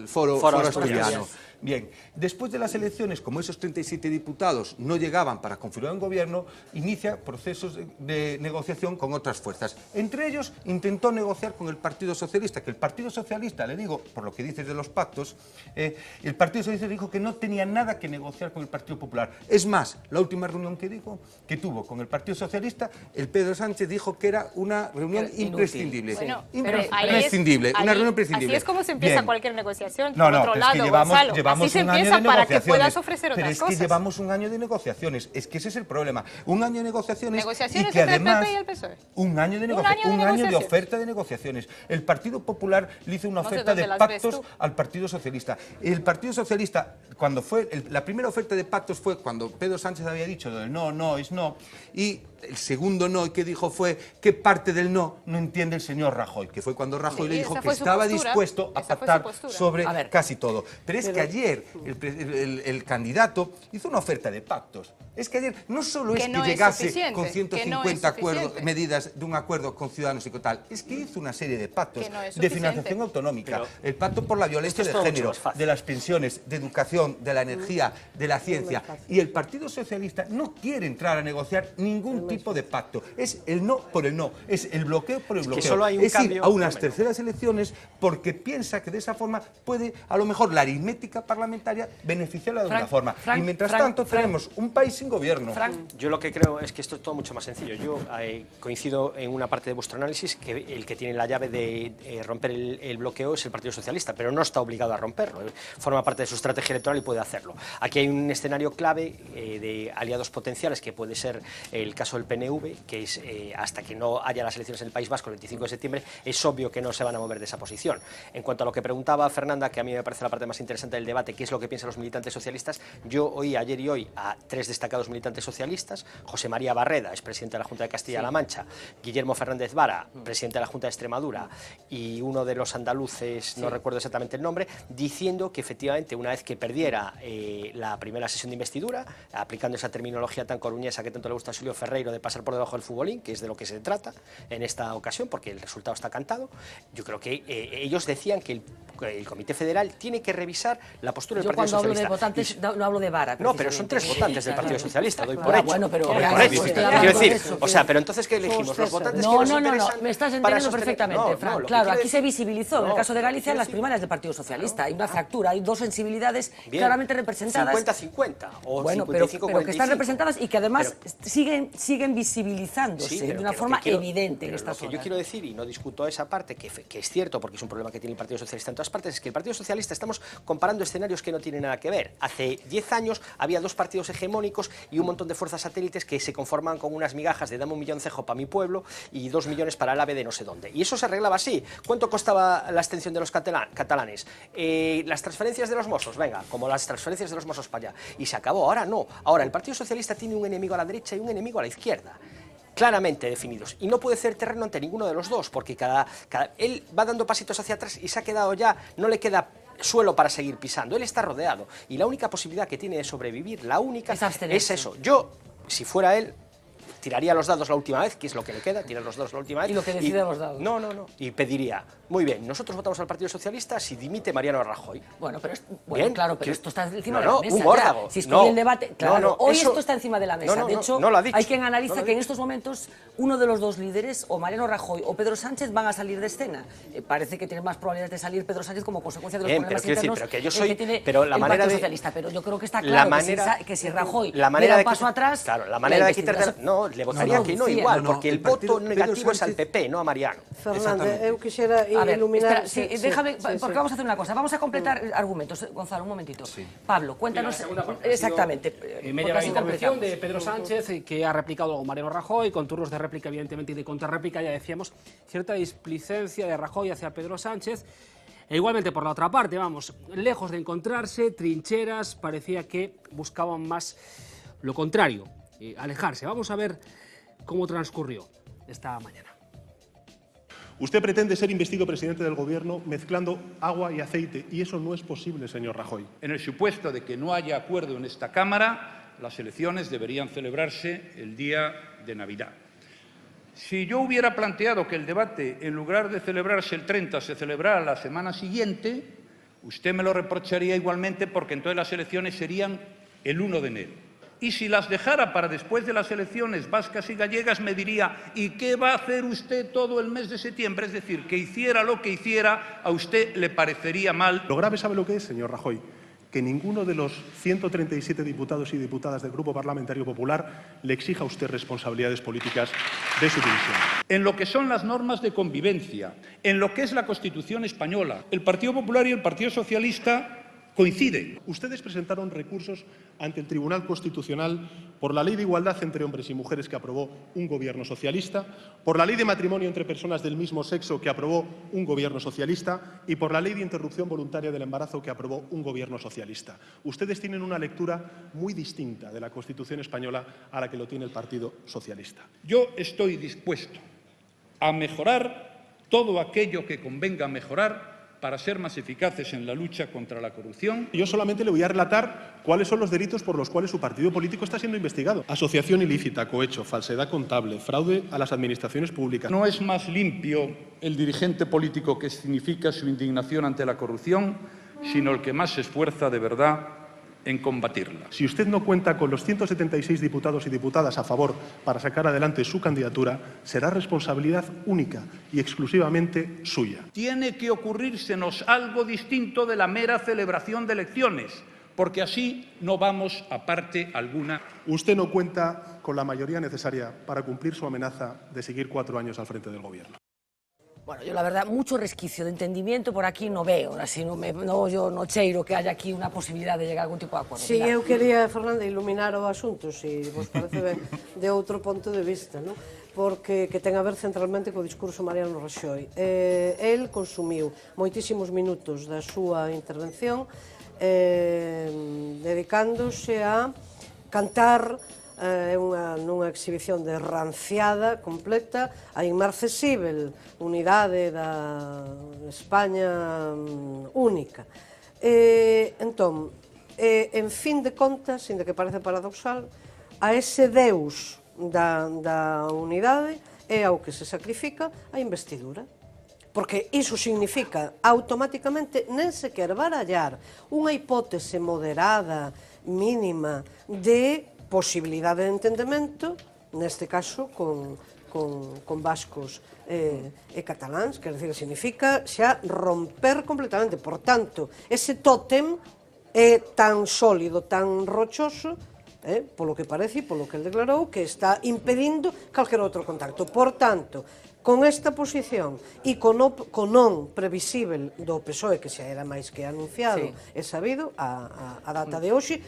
Foro Asturiano. Bien, después de las elecciones, como esos 37 diputados no llegaban para configurar un gobierno, inicia procesos de negociación con otras fuerzas. Entre ellos, intentó negociar con el Partido Socialista, que el Partido Socialista, le digo, por lo que dices de los pactos, el Partido Socialista dijo que no tenía nada que negociar con el Partido Popular. Es más, la última reunión que tuvo con el Partido Socialista, el Pedro Sánchez dijo que era una reunión imprescindible. Bueno, imprescindible, una reunión imprescindible. Así es como se empieza cualquier negociación. Por otro lado, Gonzalo. Así se empieza para que puedas ofrecer otras cosas. Pero es que llevamos un año de negociaciones, es que ese es el problema. Un año de negociaciones ¿Negociaciones y que entre además, el PP y el PSOE? Un año de oferta de negociaciones. El Partido Popular le hizo una oferta de pactos al Partido Socialista. El Partido Socialista, cuando fue, la primera oferta de pactos fue cuando Pedro Sánchez había dicho lo del no es no, y el segundo no que dijo fue que parte del no entiende el señor Rajoy, que fue cuando Rajoy le dijo que estaba dispuesto a pactar sobre casi todo. Pero es que ayer el candidato hizo una oferta de pactos. Es que ayer no solo es que llegase con 150 medidas de un acuerdo con Ciudadanos y con tal, es que hizo una serie de pactos de financiación autonómica, el pacto por la violencia de género, de las pensiones, de educación, de la energía, de la ciencia. Y el Partido Socialista no quiere entrar a negociar ningún tipo de pacto. Es el no por el no, es el bloqueo por el bloqueo. Solo hay un cambio, ir a unas terceras elecciones porque piensa que de esa forma puede, a lo mejor, la aritmética parlamentaria beneficiarla de una forma. Y mientras tanto tenemos un país sin gobierno. Yo lo que creo es que esto es todo mucho más sencillo. Yo coincido en una parte de vuestro análisis que el que tiene la llave de romper el bloqueo es el Partido Socialista, pero no está obligado a romperlo. Forma parte de su estrategia electoral y puede hacerlo. Aquí hay un escenario clave de aliados potenciales que puede ser el caso del PNV, que es hasta que no haya las elecciones en el País Vasco el 25 de septiembre, es obvio que no se van a mover de esa posición. En cuanto a lo que preguntaba Fernanda, que a mí me parece la parte más interesante del debate, qué es lo que piensan los militantes socialistas, yo oí ayer y hoy a 3 destacados militantes socialistas: José María Barreda, expresidente de la Junta de Castilla-La Mancha, Guillermo Fernández Vara, presidente de la Junta de Extremadura, y uno de los andaluces, no recuerdo exactamente el nombre, diciendo que efectivamente una vez que perdiera la primera sesión de investidura, aplicando esa terminología tan coruñesa que tanto le gusta a Julio Ferreiro de pasar por debajo del futbolín, que es de lo que se trata en esta ocasión, porque el resultado está cantado, yo creo que ellos decían que el Comité Federal tiene que revisar la postura del Partido Socialista. Yo cuando hablo de votantes no hablo de Vara. No, pero son 3 votantes del Partido Socialista, doy por hecho. Bueno, pero quiero decir, o sea, pero entonces ¿qué elegimos? Los votantes que nos interesan. Me estás entendiendo perfectamente, Fran. Claro, aquí se visibilizó, en el caso de Galicia, en las primarias del Partido Socialista. Hay una fractura, hay 2 sensibilidades claramente representadas. 50-50 o 55-45. Pero que están representadas y que además siguen visibilizándose de una forma evidente en estas horas. Yo quiero decir, y no discuto esa parte, que es cierto porque es un problema que tiene el Partido Socialista en todas partes, es que el Partido Socialista estamos comparando escenarios que no tienen nada que ver. Hace 10 años había 2 partidos hegemónicos y un montón de fuerzas satélites que se conformaban con unas migajas de dame 1 milloncejo para mi pueblo y 2 millones para el AVE de no sé dónde. Y eso se arreglaba así. ¿Cuánto costaba la abstención de los catalanes? Las transferencias de los Mossos, venga, como las transferencias de los Mossos para allá. Y se acabó. Ahora no. Ahora el Partido Socialista tiene un enemigo a la derecha y un enemigo a la izquierda, claramente definidos, y no puede ceder terreno ante ninguno de los dos, porque él va dando pasitos hacia atrás y se ha quedado ya, no le queda suelo para seguir pisando, él está rodeado, y la única posibilidad que tiene de sobrevivir, la única, es eso. Yo, si fuera él, tiraría los dados la última vez, que es lo que le queda, tirar los dados la última vez. Y lo que deciden los dados. No. Y pediría, muy bien, nosotros votamos al Partido Socialista si dimite Mariano Rajoy. Bueno, pero claro, pero esto está encima de la mesa. Un órdago. Si es con el debate, claro, hoy esto está encima de la mesa. De hecho, lo ha dicho. hay quien analiza que en estos momentos uno de los dos líderes, o Mariano Rajoy o Pedro Sánchez, van a salir de escena. Parece que tiene más probabilidades de salir Pedro Sánchez como consecuencia de los problemas internos que tiene el Partido Socialista. Pero yo creo que está claro que si Rajoy diera un paso atrás, claro, la manera de quitar... No, le votaría que no igual, porque el voto negativo es al PP, no a Mariano. Fernández, eu quixera iluminar... Déjame, porque vamos a hacer una cosa, vamos a completar argumentos. Gonzalo, un momentito. Pablo, cuéntanos exactamente. En medio de la intervención de Pedro Sánchez, que ha replicado a Mariano Rajoy, con turnos de réplica, evidentemente, y de contrarréplica, ya decíamos, cierta displicencia de Rajoy hacia Pedro Sánchez. E igualmente, por la otra parte, vamos, lejos de encontrarse, trincheras, parecía que buscaban más lo contrario, alejarse. Vamos a ver cómo transcurrió esta mañana. Usted pretende ser investido presidente del Gobierno mezclando agua y aceite, y eso no es posible, señor Rajoy. En el supuesto de que no haya acuerdo en esta Cámara, las elecciones deberían celebrarse el día de Navidad. Si yo hubiera planteado que el debate, en lugar de celebrarse el 30, se celebrara la semana siguiente, usted me lo reprocharía igualmente, porque entonces las elecciones serían el 1 de enero. Y si las dejara para después de las elecciones vascas y gallegas, me diría, ¿y qué va a hacer usted todo el mes de septiembre? Es decir, que hiciera lo que hiciera, a usted le parecería mal. Lo grave, ¿sabe lo que es, señor Rajoy? Que ninguno de los 137 diputados y diputadas del Grupo Parlamentario Popular le exija a usted responsabilidades políticas de su división. En lo que son las normas de convivencia, en lo que es la Constitución española, el Partido Popular y el Partido Socialista coinciden. Ustedes presentaron recursos ante el Tribunal Constitucional por la Ley de Igualdad entre Hombres y Mujeres que aprobó un Gobierno socialista, por la Ley de Matrimonio entre Personas del mismo sexo que aprobó un Gobierno socialista y por la Ley de Interrupción Voluntaria del Embarazo que aprobó un Gobierno socialista. Ustedes tienen una lectura muy distinta de la Constitución española a la que lo tiene el Partido Socialista. Yo estoy dispuesto a mejorar todo aquello que convenga mejorar para ser más eficaces en la lucha contra la corrupción. Yo solamente le voy a relatar cuáles son los delitos por los cuales su partido político está siendo investigado. Asociación ilícita, cohecho, falsedad contable, fraude a las administraciones públicas. No es más limpio el dirigente político que significa su indignación ante la corrupción, sino el que más se esfuerza de verdad en combatirla. Si usted no cuenta con los 176 diputados y diputadas a favor para sacar adelante su candidatura, será responsabilidad única y exclusivamente suya. Tiene que ocurrírsenos algo distinto de la mera celebración de elecciones, porque así no vamos a parte alguna. Usted no cuenta con la mayoría necesaria para cumplir su amenaza de seguir 4 años al frente del Gobierno. Bueno, yo la verdad, mucho resquicio de entendimiento por aquí no veo, así yo no cheiro que haya aquí una posibilidad de llegar a algún tipo de acuerdo. Sí, eu quería, Fernanda, iluminar o asunto, se vos parece ben, de outro punto de vista, non? Porque que ten a ver centralmente co discurso Mariano Rajoy. El consumiu moitísimos minutos da súa intervención dedicándose a cantar nunha exhibición de ranciada completa a inmarcesível unidade da España única. Entón, en fin de contas, ainda que parece paradoxal, a ese deus da unidade é ao que se sacrifica a investidura. Porque iso significa automáticamente nen sequer barallar unha hipótese moderada, mínima, de posibilidade de entendemento, neste caso con vascos e cataláns, quer dizer, significa xa romper completamente. Por tanto, ese tótem é tan sólido, tan rochoso, polo que parece e polo que el declarou, que está impedindo calquer outro contacto. Por tanto, Con esta posición e con non previsível do PSOE, que xa era máis que anunciado e sabido, a data de hoxe,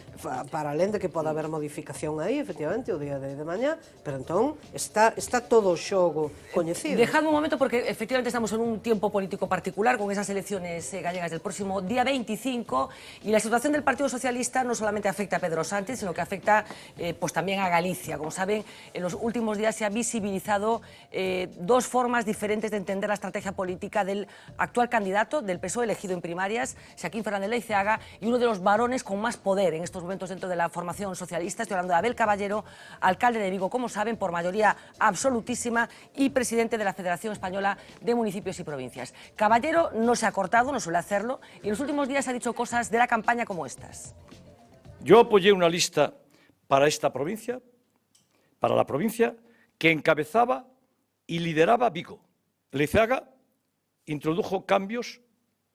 para alén de que pode haber modificación aí, efectivamente, o día de mañá, pero entón está todo o xogo coñecido. Dejadme un momento, porque efectivamente estamos en un tiempo político particular con esas elecciones gallegas del próximo día 25, y la situación del Partido Socialista no solamente afecta a Pedro Sánchez, sino que afecta pues también a Galicia. Como saben, en los últimos días se ha visibilizado dos formas diferentes de entender la estrategia política del actual candidato del PSOE elegido en primarias, Xaquín Fernández Leiceaga, y uno de los varones con más poder en estos momentos dentro de la formación socialista. Estoy hablando de Abel Caballero, alcalde de Vigo, como saben, por mayoría absolutísima, y presidente de la Federación Española de Municipios y Provincias. Caballero no se ha cortado, no suele hacerlo, y en los últimos días ha dicho cosas de la campaña como estas. Yo apoyé una lista para esta provincia, para la provincia, que encabezaba y lideraba Vigo. Leiceaga introdujo cambios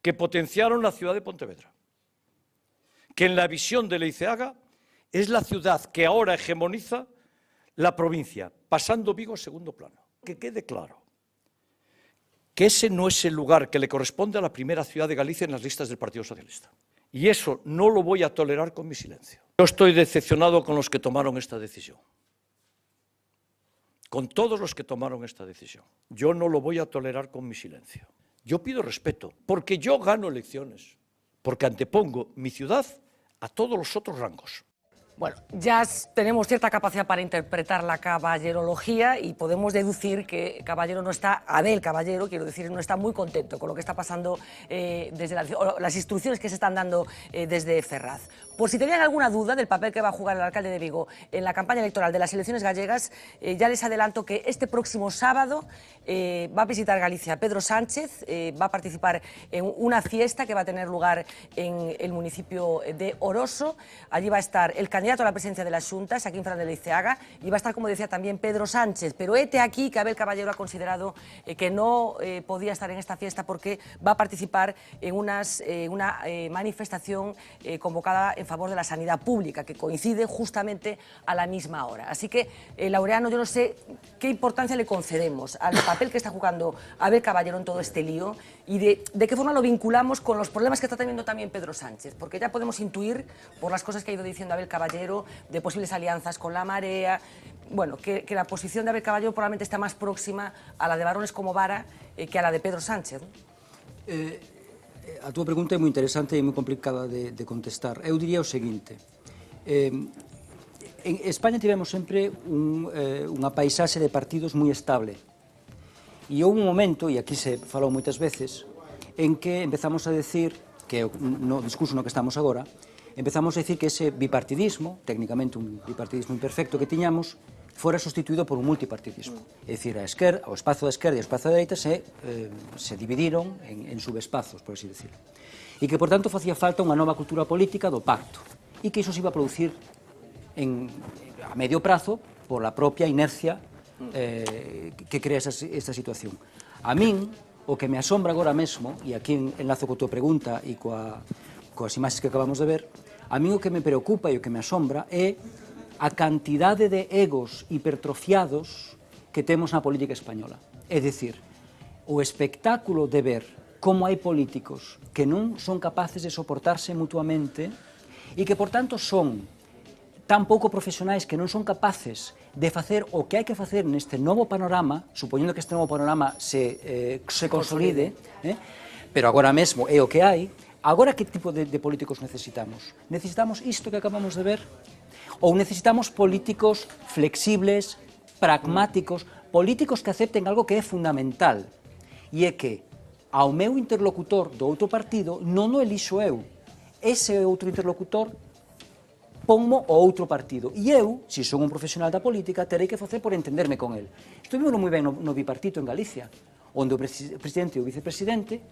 que potenciaron la ciudad de Pontevedra, que en la visión de Leiceaga es la ciudad que ahora hegemoniza la provincia, pasando Vigo a segundo plano. Que quede claro que ese no es el lugar que le corresponde a la primera ciudad de Galicia en las listas del Partido Socialista. Y eso no lo voy a tolerar con mi silencio. Yo estoy decepcionado con los que tomaron esta decisión. Con todos los que tomaron esta decisión. Yo no lo voy a tolerar con mi silencio. Yo pido respeto, porque yo gano elecciones, porque antepongo mi ciudad a todos los otros rangos. Bueno, ya tenemos cierta capacidad para interpretar la caballerología y podemos deducir que Caballero no está, Abel Caballero, quiero decir, no está muy contento con lo que está pasando desde las instrucciones que se están dando desde Ferraz. Por si tenían alguna duda del papel que va a jugar el alcalde de Vigo en la campaña electoral de las elecciones gallegas, ya les adelanto que este próximo sábado va a visitar Galicia Pedro Sánchez, va a participar en una fiesta que va a tener lugar en el municipio de Oroso. Allí va a estar el candidato a la presidencia de la Xunta, Xaquín Fernández Leiceaga, y va a estar, como decía, también Pedro Sánchez. Pero hete aquí que Abel Caballero ha considerado que no podía estar en esta fiesta porque va a participar en una manifestación convocada en favor de la sanidad pública, que coincide justamente a la misma hora. Así que, Laureano, yo no sé qué importancia le concedemos al papel que está jugando Abel Caballero en todo este lío y de qué forma lo vinculamos con los problemas que está teniendo también Pedro Sánchez, porque ya podemos intuir, por las cosas que ha ido diciendo Abel Caballero, de posibles alianzas con la Marea, bueno, que la posición de Abel Caballero probablemente está más próxima a la de varones como Vara que a la de Pedro Sánchez. A túa pregunta é moi interesante e moi complicada de contestar. Eu diría o seguinte: en España tivemos sempre unha paisaxe de partidos moi estable. E houve un momento, e aquí se falou moitas veces, en que empezamos a decir, que no discurso no que estamos agora, empezamos a decir que ese bipartidismo, técnicamente un bipartidismo imperfecto que tiñamos, fora sustituído por un multipartidismo. É dicir, o espazo da esquerda e o espazo da dereita se dividiron en subespazos, por así decirlo. E que, por tanto, facía falta unha nova cultura política do pacto. E que iso se iba a producir a medio prazo por la propia inercia que crea esta situación. A min, o que me asombra agora mesmo, e aquí enlazo coa tua pregunta e coas imaxes que acabamos de ver, a min o que me preocupa e o que me asombra é a cantidade de egos hipertrofiados que temos na política española. É dicir, o espectáculo de ver como hai políticos que non son capaces de soportarse mutuamente e que, por tanto, son tan pouco profesionais que non son capaces de facer o que hai que facer neste novo panorama, supoñendo que este novo panorama se consolide, pero agora mesmo é o que hai. Agora, que tipo de políticos necesitamos? Necesitamos isto que acabamos de ver? Ou necesitamos políticos flexibles, pragmáticos, políticos que acepten algo que é fundamental, e é que ao meu interlocutor do outro partido non o elixo eu, ese outro interlocutor ponmo o outro partido, e eu, se son un profesional da política, terei que facer por entenderme con el. Estuvimos moi ben no bipartito en Galicia, onde o presidente e o vicepresidente,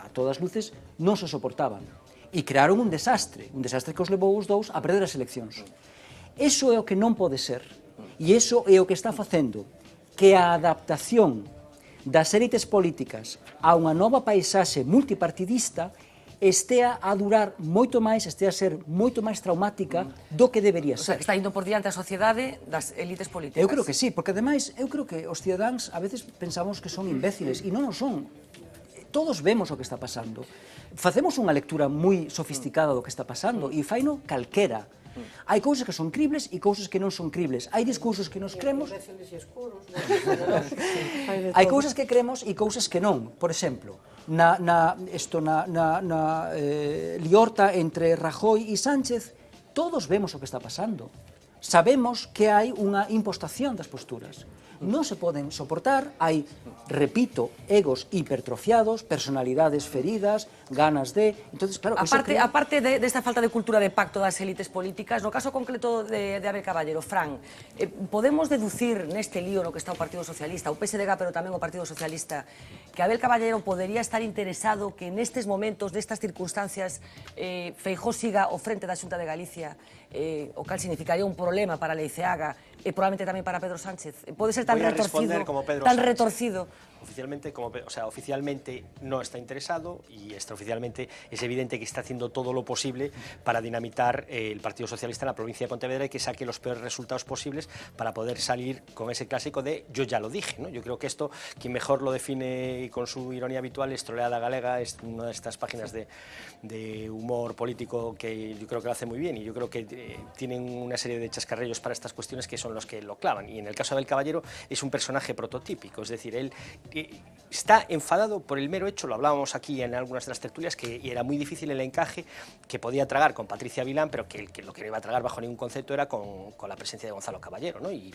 a todas luces, non se soportaban, e crearon un desastre que os levou os dous a perder as eleccións. Eso é o que non pode ser, e iso é o que está facendo que a adaptación das élites políticas a unha nova paisaxe multipartidista estea a durar moito máis, estea a ser moito máis traumática do que debería O sea, ser. que está indo por diante a sociedade das élites políticas. Eu creo que sí, porque ademais, eu creo que os cidadáns a veces pensamos que son imbéciles, e non o son. Todos vemos o que está pasando. Facemos unha lectura moi sofisticada do que está pasando, e faino calquera. Hai cousas que son cribles e cousas que non son cribles. Hai discursos que nos cremos. Hai cousas que cremos e cousas que non. Por exemplo, na liorta entre Rajoy e Sánchez, todos vemos o que está pasando. Sabemos que hai unha impostación das posturas. Non se poden soportar, hai, repito, egos hipertrofiados, personalidades feridas, ganas de... Entonces, claro, aparte desta falta de cultura de pacto das élites políticas, no caso concreto de Abel Caballero, Fran, podemos deducir neste lío no que está o Partido Socialista, o PSDG, pero tamén o Partido Socialista, que Abel Caballero podería estar interesado que nestes momentos, nestas circunstancias, Feijóo siga ao frente da Xunta de Galicia, o cal significaría un problema para a Leiceaga e probablemente tamén para Pedro Sánchez. Pode ser tan retorcido. Oficialmente no está interesado y extraoficialmente es evidente que está haciendo todo lo posible para dinamitar el Partido Socialista en la provincia de Pontevedra y que saque los peores resultados posibles para poder salir con ese clásico de yo ya lo dije, ¿no? Yo creo que esto, quien mejor lo define con su ironía habitual es Troleada Galega, es una de estas páginas de humor político que yo creo que lo hace muy bien y yo creo que tienen una serie de chascarrillos para estas cuestiones que son los que lo clavan. Y en el caso de Abel Caballero es un personaje prototípico, es decir, él está enfadado por el mero hecho, lo hablábamos aquí en algunas de las tertulias, que era muy difícil el encaje que podía tragar con Patricia Vilán, pero que lo que no iba a tragar bajo ningún concepto era con la presencia de Gonzalo Caballero, ¿no? Y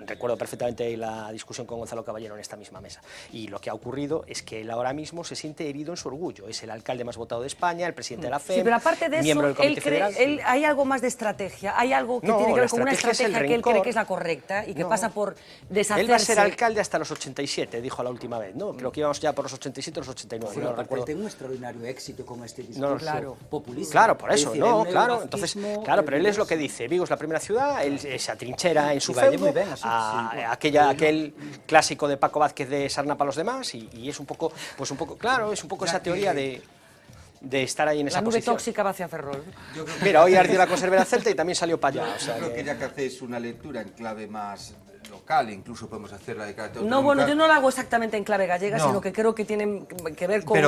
recuerdo perfectamente la discusión con Gonzalo Caballero en esta misma mesa. Y lo que ha ocurrido es que él ahora mismo se siente herido en su orgullo. Es el alcalde más votado de España, el presidente de la FEM, sí, pero aparte de miembro eso, del Comité Federal. ¿hay algo más de estrategia? ¿Hay algo que tiene que ver con una estrategia que él cree que es la correcta y que pasa por deshacerse? Él va a ser alcalde hasta los 87, dijo la última vez, ¿no? Creo que íbamos ya por los 87 o los 89. Pero aparte él tiene un extraordinario éxito con este discurso populista. Claro, por eso, entonces, claro, pero él es lo que dice, Vigo es la primera ciudad, él se atrinchera en su feudo, aquel clásico de Paco Vázquez de sarna para los demás, y es un poco, claro, es un poco esa teoría de estar ahí en esa posición. La nube tóxica va hacia Ferrol. Mira, hoy ardió la conservera Celta y también salió para allá. Yo creo que ya que hacéis una lectura en clave más local, incluso podemos hacer la de carácter autonómica. No, bueno, yo no la hago exactamente en clave gallega, sino que creo que tiene que ver con es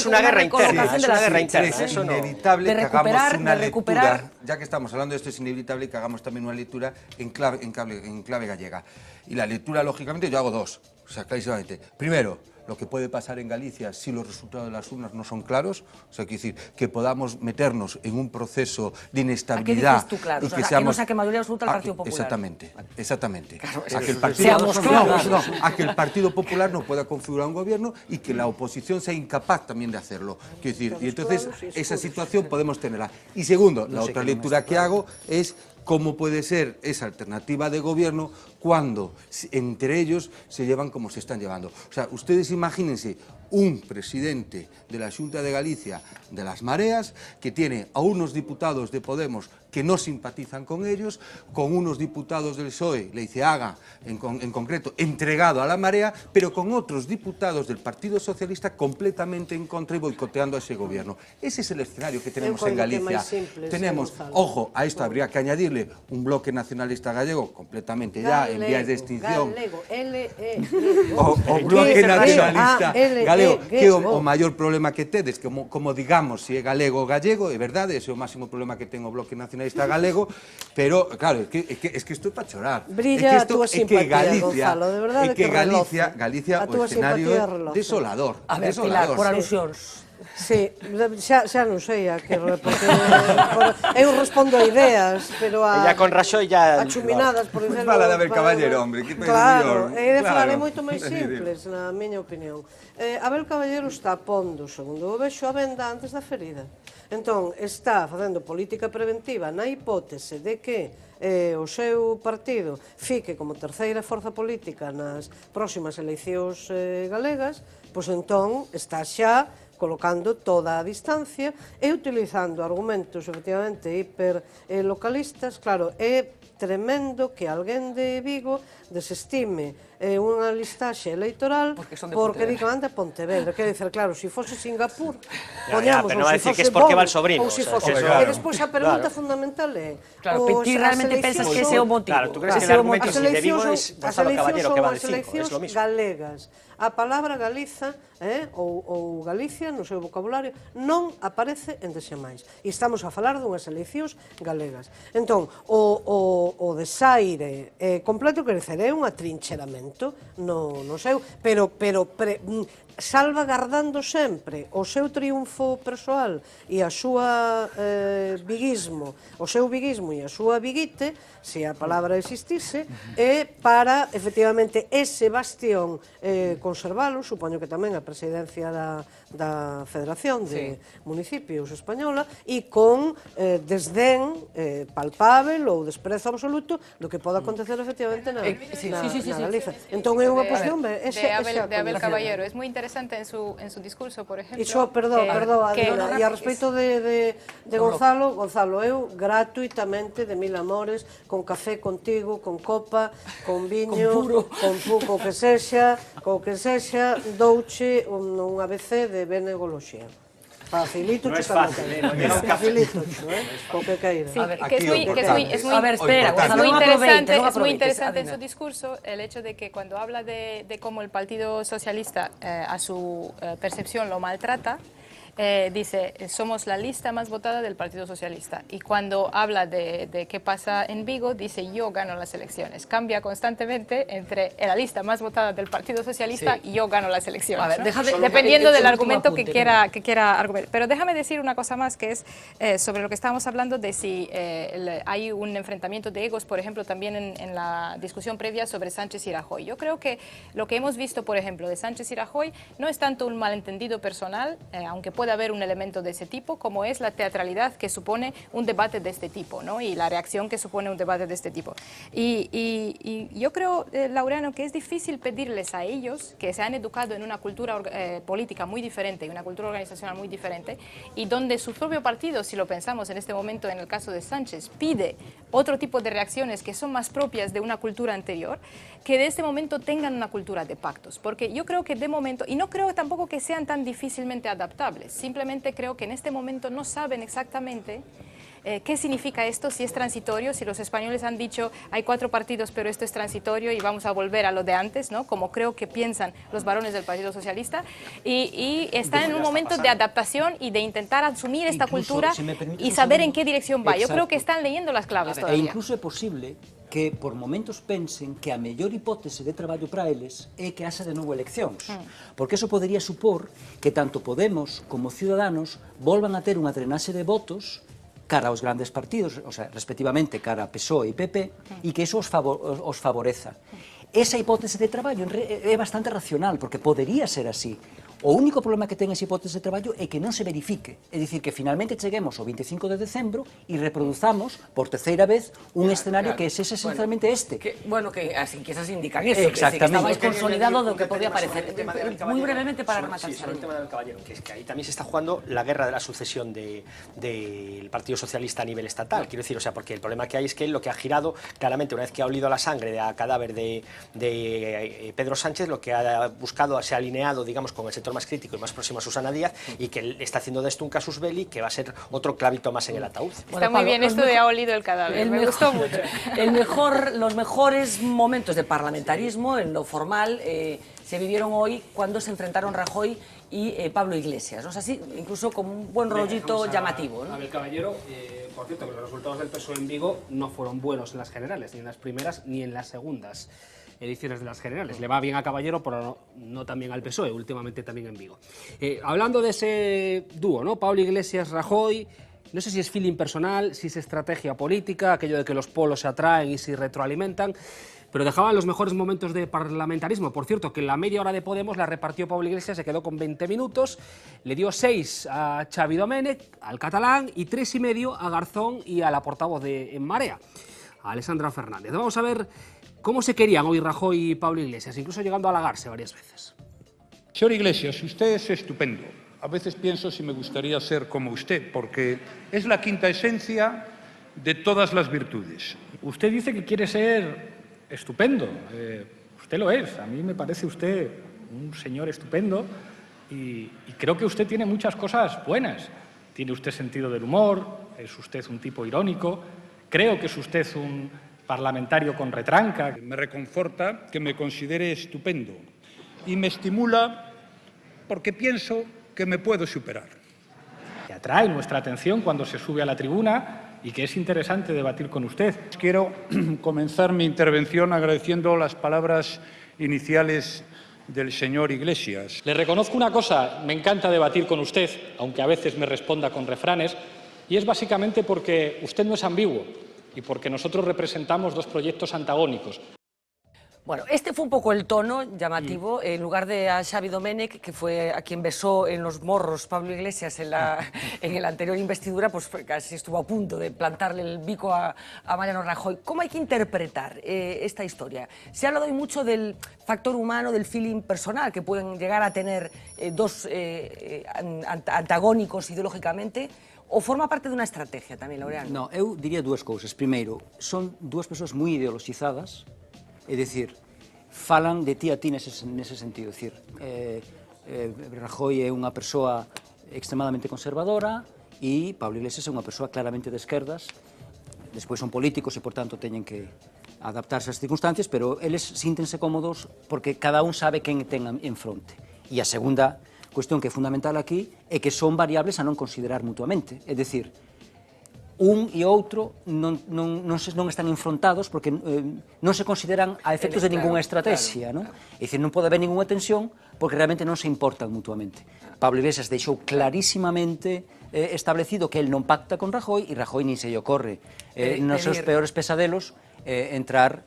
una guerra interna, es una guerra interna. Es inevitable que hagamos una lectura, ya que estamos hablando de esto, es inevitable que hagamos también una lectura en clave gallega. Y la lectura, lógicamente, yo hago dos, o sea, clarísimamente. Primero, lo que puede pasar en Galicia si los resultados de las urnas no son claros, o sea, quiero decir, que podamos meternos en un proceso de inestabilidad. ¿A qué dices tú claro? Y que que no saque mayoría absoluta al Partido Popular. Exactamente. Claro, a que el Partido Popular no pueda configurar un gobierno y que la oposición sea incapaz también de hacerlo. Quiero decir, y entonces esa situación podemos tenerla. Y segundo, la otra lectura que hago es cómo puede ser esa alternativa de gobierno cuando entre ellos se llevan como se están llevando. O sea, ustedes imagínense un presidente de la Xunta de Galicia de las Mareas que tiene a unos diputados de Podemos que no simpatizan con ellos, con unos diputados del PSOE, Leiceaga en concreto, entregado a la Marea, pero con otros diputados del Partido Socialista completamente en contra y boicoteando a ese gobierno. Ese es el escenario que tenemos en Galicia. Tenemos, ojo, a esto habría que añadirle un bloque nacionalista gallego completamente ya en vías de extinción. O bloque nacionalista galego, que o maior problema que tedes, como digamos, se é galego ou gallego, é verdade, ese é o máximo problema que ten o bloque nacionalista galego, pero, claro, es que isto é para chorar. Brilla a túa simpatía, Gonzalo, de verdade que Galicia o escenario é desolador. A ver, Pilar, por alusións. Sí, xa non sei a que porque eu respondo a ideas, pero a con Raxoi ya a chuminadas, por exemplo. Fala de Abel Caballero, hombre, que claro, é de falar moito máis simples, na miña opinión. Abel Caballero está pondo, segundo o vexo, a venda antes da ferida. Entón, está facendo política preventiva na hipótese de que o seu partido fique como terceira forza política nas próximas eleicións galegas, pois entón está xa colocando toda a distancia e utilizando argumentos efectivamente hiperlocalistas. Claro, é tremendo que alguén de Vigo desestime unha listaxe electoral porque di que van de Pontevedra. Quer dizer, claro, se fose Singapur, poñamos pero non vai dicir que é porque va el sobrino. ou se fose... E despois a pregunta fundamental é... Claro, ti realmente pensas que ese é o motivo. Claro, tú crees que el argumento de Vigo es Gonzalo Caballero que va de 5, es lo mismo. Galegas. A palabra Galiza ou Galicia no seu vocabulario non aparece en Desemais. E estamos a falar dunhas eleccións galegas. Entón, o desaire completo, quer dizer, é un atrincheramento no seu, pero salvagardando sempre o seu triunfo persoal e a súa viguismo, o seu viguismo e a súa viguite, se a palabra existise, é para, efectivamente, ese bastión conservalo, supoño que tamén a presidencia da Federación de Municipios Española, e con desdén palpável ou desprezo absoluto do que pode acontecer, efectivamente, na Galiza. Entón, é unha cuestión de Abel Caballero. Es muy interesante en su discurso, por ejemplo... Perdón, e a respecto de Gonzalo, eu gratuitamente, de mil amores, con café contigo, con copa, con viño, con que sexa, douche un ABC de benegoloxía. Facilito, no es fácil, facilito, con que caída. Es muy interesante en su discurso el hecho de que cuando habla de cómo el Partido Socialista a su percepción lo maltrata, dice, somos la lista más votada del Partido Socialista. Y cuando habla de qué pasa en Vigo, dice, yo gano las elecciones. Cambia constantemente entre la lista más votada del Partido Socialista y yo gano las elecciones. A ver, dependiendo del argumento que quiera argumentar. Pero déjame decir una cosa más, que es sobre lo que estábamos hablando de si hay un enfrentamiento de egos, por ejemplo, también en la discusión previa sobre Sánchez y Rajoy. Yo creo que lo que hemos visto, por ejemplo, de Sánchez y Rajoy no es tanto un malentendido personal, aunque puede haber un elemento de ese tipo, como es la teatralidad que supone un debate de este tipo, ¿no? Y la reacción que supone un debate de este tipo. Y yo creo, Laureano, que es difícil pedirles a ellos, que se han educado en una cultura política muy diferente, una cultura organizacional muy diferente, y donde su propio partido, si lo pensamos en este momento en el caso de Sánchez, pide otro tipo de reacciones que son más propias de una cultura anterior, que de este momento tengan una cultura de pactos. Porque yo creo que de momento, y no creo tampoco que sean tan difícilmente adaptables, simplemente creo que en este momento no saben exactamente qué significa esto, si es transitorio, si los españoles han dicho hay 4 partidos pero esto es transitorio y vamos a volver a lo de antes, ¿no? Como creo que piensan los varones del Partido Socialista, y están en un momento de adaptación y de intentar asumir esta cultura y saber en qué dirección va. Yo creo que están leyendo las claves todavía. E incluso é posible que por momentos pensen que a mellor hipótese de traballo para eles é que haxa de novo eleccións, porque eso podería supor que tanto Podemos como Ciudadanos volvan a ter unha drenaxe de votos cara aos grandes partidos, o sea, respectivamente cara a PSOE e PP, e que eso os favoreza. Esa hipótese de traballo é bastante racional, porque podería ser así. O único problema que ten esa hipótese de traballo é que non se verifique. É dicir, que finalmente cheguemos ao 25 de decembro e reproduzamos por terceira vez un escenario que é esencialmente este. Bueno, que as enquisas indican eso, que está máis consolidado do que podía parecer. Muy brevemente para rematar. Sobre el tema del Caballero, que es que ahí también se está jugando la guerra de la sucesión del Partido Socialista a nivel estatal. Quiero decir, o sea, porque el problema que hay es que lo que ha girado, claramente, una vez que ha olido la sangre del cadáver de Pedro Sánchez, lo que ha buscado, se ha alineado, digamos, con el sector más crítico y más próximo a Susana Díaz, y que está haciendo de esto un casus belli que va a ser otro clavito más en el ataúd. Está muy bien esto de ha olido el cadáver, me gustó mucho. Los mejores momentos de parlamentarismo, en lo formal, se vivieron hoy cuando se enfrentaron Rajoy y Pablo Iglesias, ¿no? O sea, sí, incluso con un buen rollito llamativo, ¿no? Abel Caballero, por cierto, que los resultados del PSOE en Vigo no fueron buenos en las generales, ni en las primeras ni en las segundas ediciones de las generales. Le va bien a Caballero, pero no tan bien al PSOE, últimamente también en Vigo. Hablando de ese dúo, ¿no? Pablo Iglesias-Rajoy, no sé si es feeling personal, si es estrategia política, aquello de que los polos se atraen y se retroalimentan, pero dejaban los mejores momentos de parlamentarismo. Por cierto, que la media hora de Podemos la repartió Pablo Iglesias, se quedó con 20 minutos, le dio 6 a Xavi Domènech, al catalán, y 3,5 a Garzón y a la portavoz de En Marea, a Alessandra Fernández. Vamos a ver cómo se querían hoy Rajoy y Pablo Iglesias, incluso llegando a halagarse varias veces. Señor Iglesias, usted es estupendo. A veces pienso si me gustaría ser como usted, porque es la quinta esencia de todas las virtudes. Usted dice que quiere ser estupendo. usted lo es. A mí me parece usted un señor estupendo y creo que usted tiene muchas cosas buenas. Tiene usted sentido del humor, es usted un tipo irónico, creo que es usted un parlamentario con retranca. Me reconforta que me considere estupendo y me estimula porque pienso que me puedo superar. Que atrae nuestra atención cuando se sube a la tribuna y que es interesante debatir con usted. Quiero comenzar mi intervención agradeciendo las palabras iniciales del señor Iglesias. Le reconozco una cosa, me encanta debatir con usted, aunque a veces me responda con refranes, y es básicamente porque usted no es ambiguo y porque nosotros representamos dos proyectos antagónicos. Bueno, este fue un poco el tono llamativo, en lugar de a Xavi Domènech, que fue a quien besó en los morros Pablo Iglesias en la anterior investidura, pues casi estuvo a punto de plantarle el bico a Mariano Rajoy. ¿Cómo hay que interpretar esta historia? Se ha hablado hoy mucho del factor humano, del feeling personal que pueden llegar a tener dos antagónicos ideológicamente, o forma parte de unha estrategia tamén, Laureano? No, eu diría dúas cousas. Primeiro, son dúas persoas moi ideoloxizadas, é dicir, falan de ti a ti nese sentido. É dicir, Rajoy é unha persoa extremadamente conservadora e Pablo Iglesias é unha persoa claramente de esquerdas. Despois son políticos e, por tanto, teñen que adaptarse ás circunstancias, pero eles síntense cómodos porque cada un sabe quen ten en fronte. E a segunda cuestión que é fundamental aquí é que son variables a non considerar mutuamente. É dicir, un e outro non están enfrontados porque non se consideran a efectos de ninguna estrategia. É dicir, non pode haber ninguna tensión porque realmente non se importan mutuamente. Pablo Iglesias deixou clarísimamente establecido que el non pacta con Rajoy e Rajoy nin se lle ocorre nos seus peores pesadelos entrar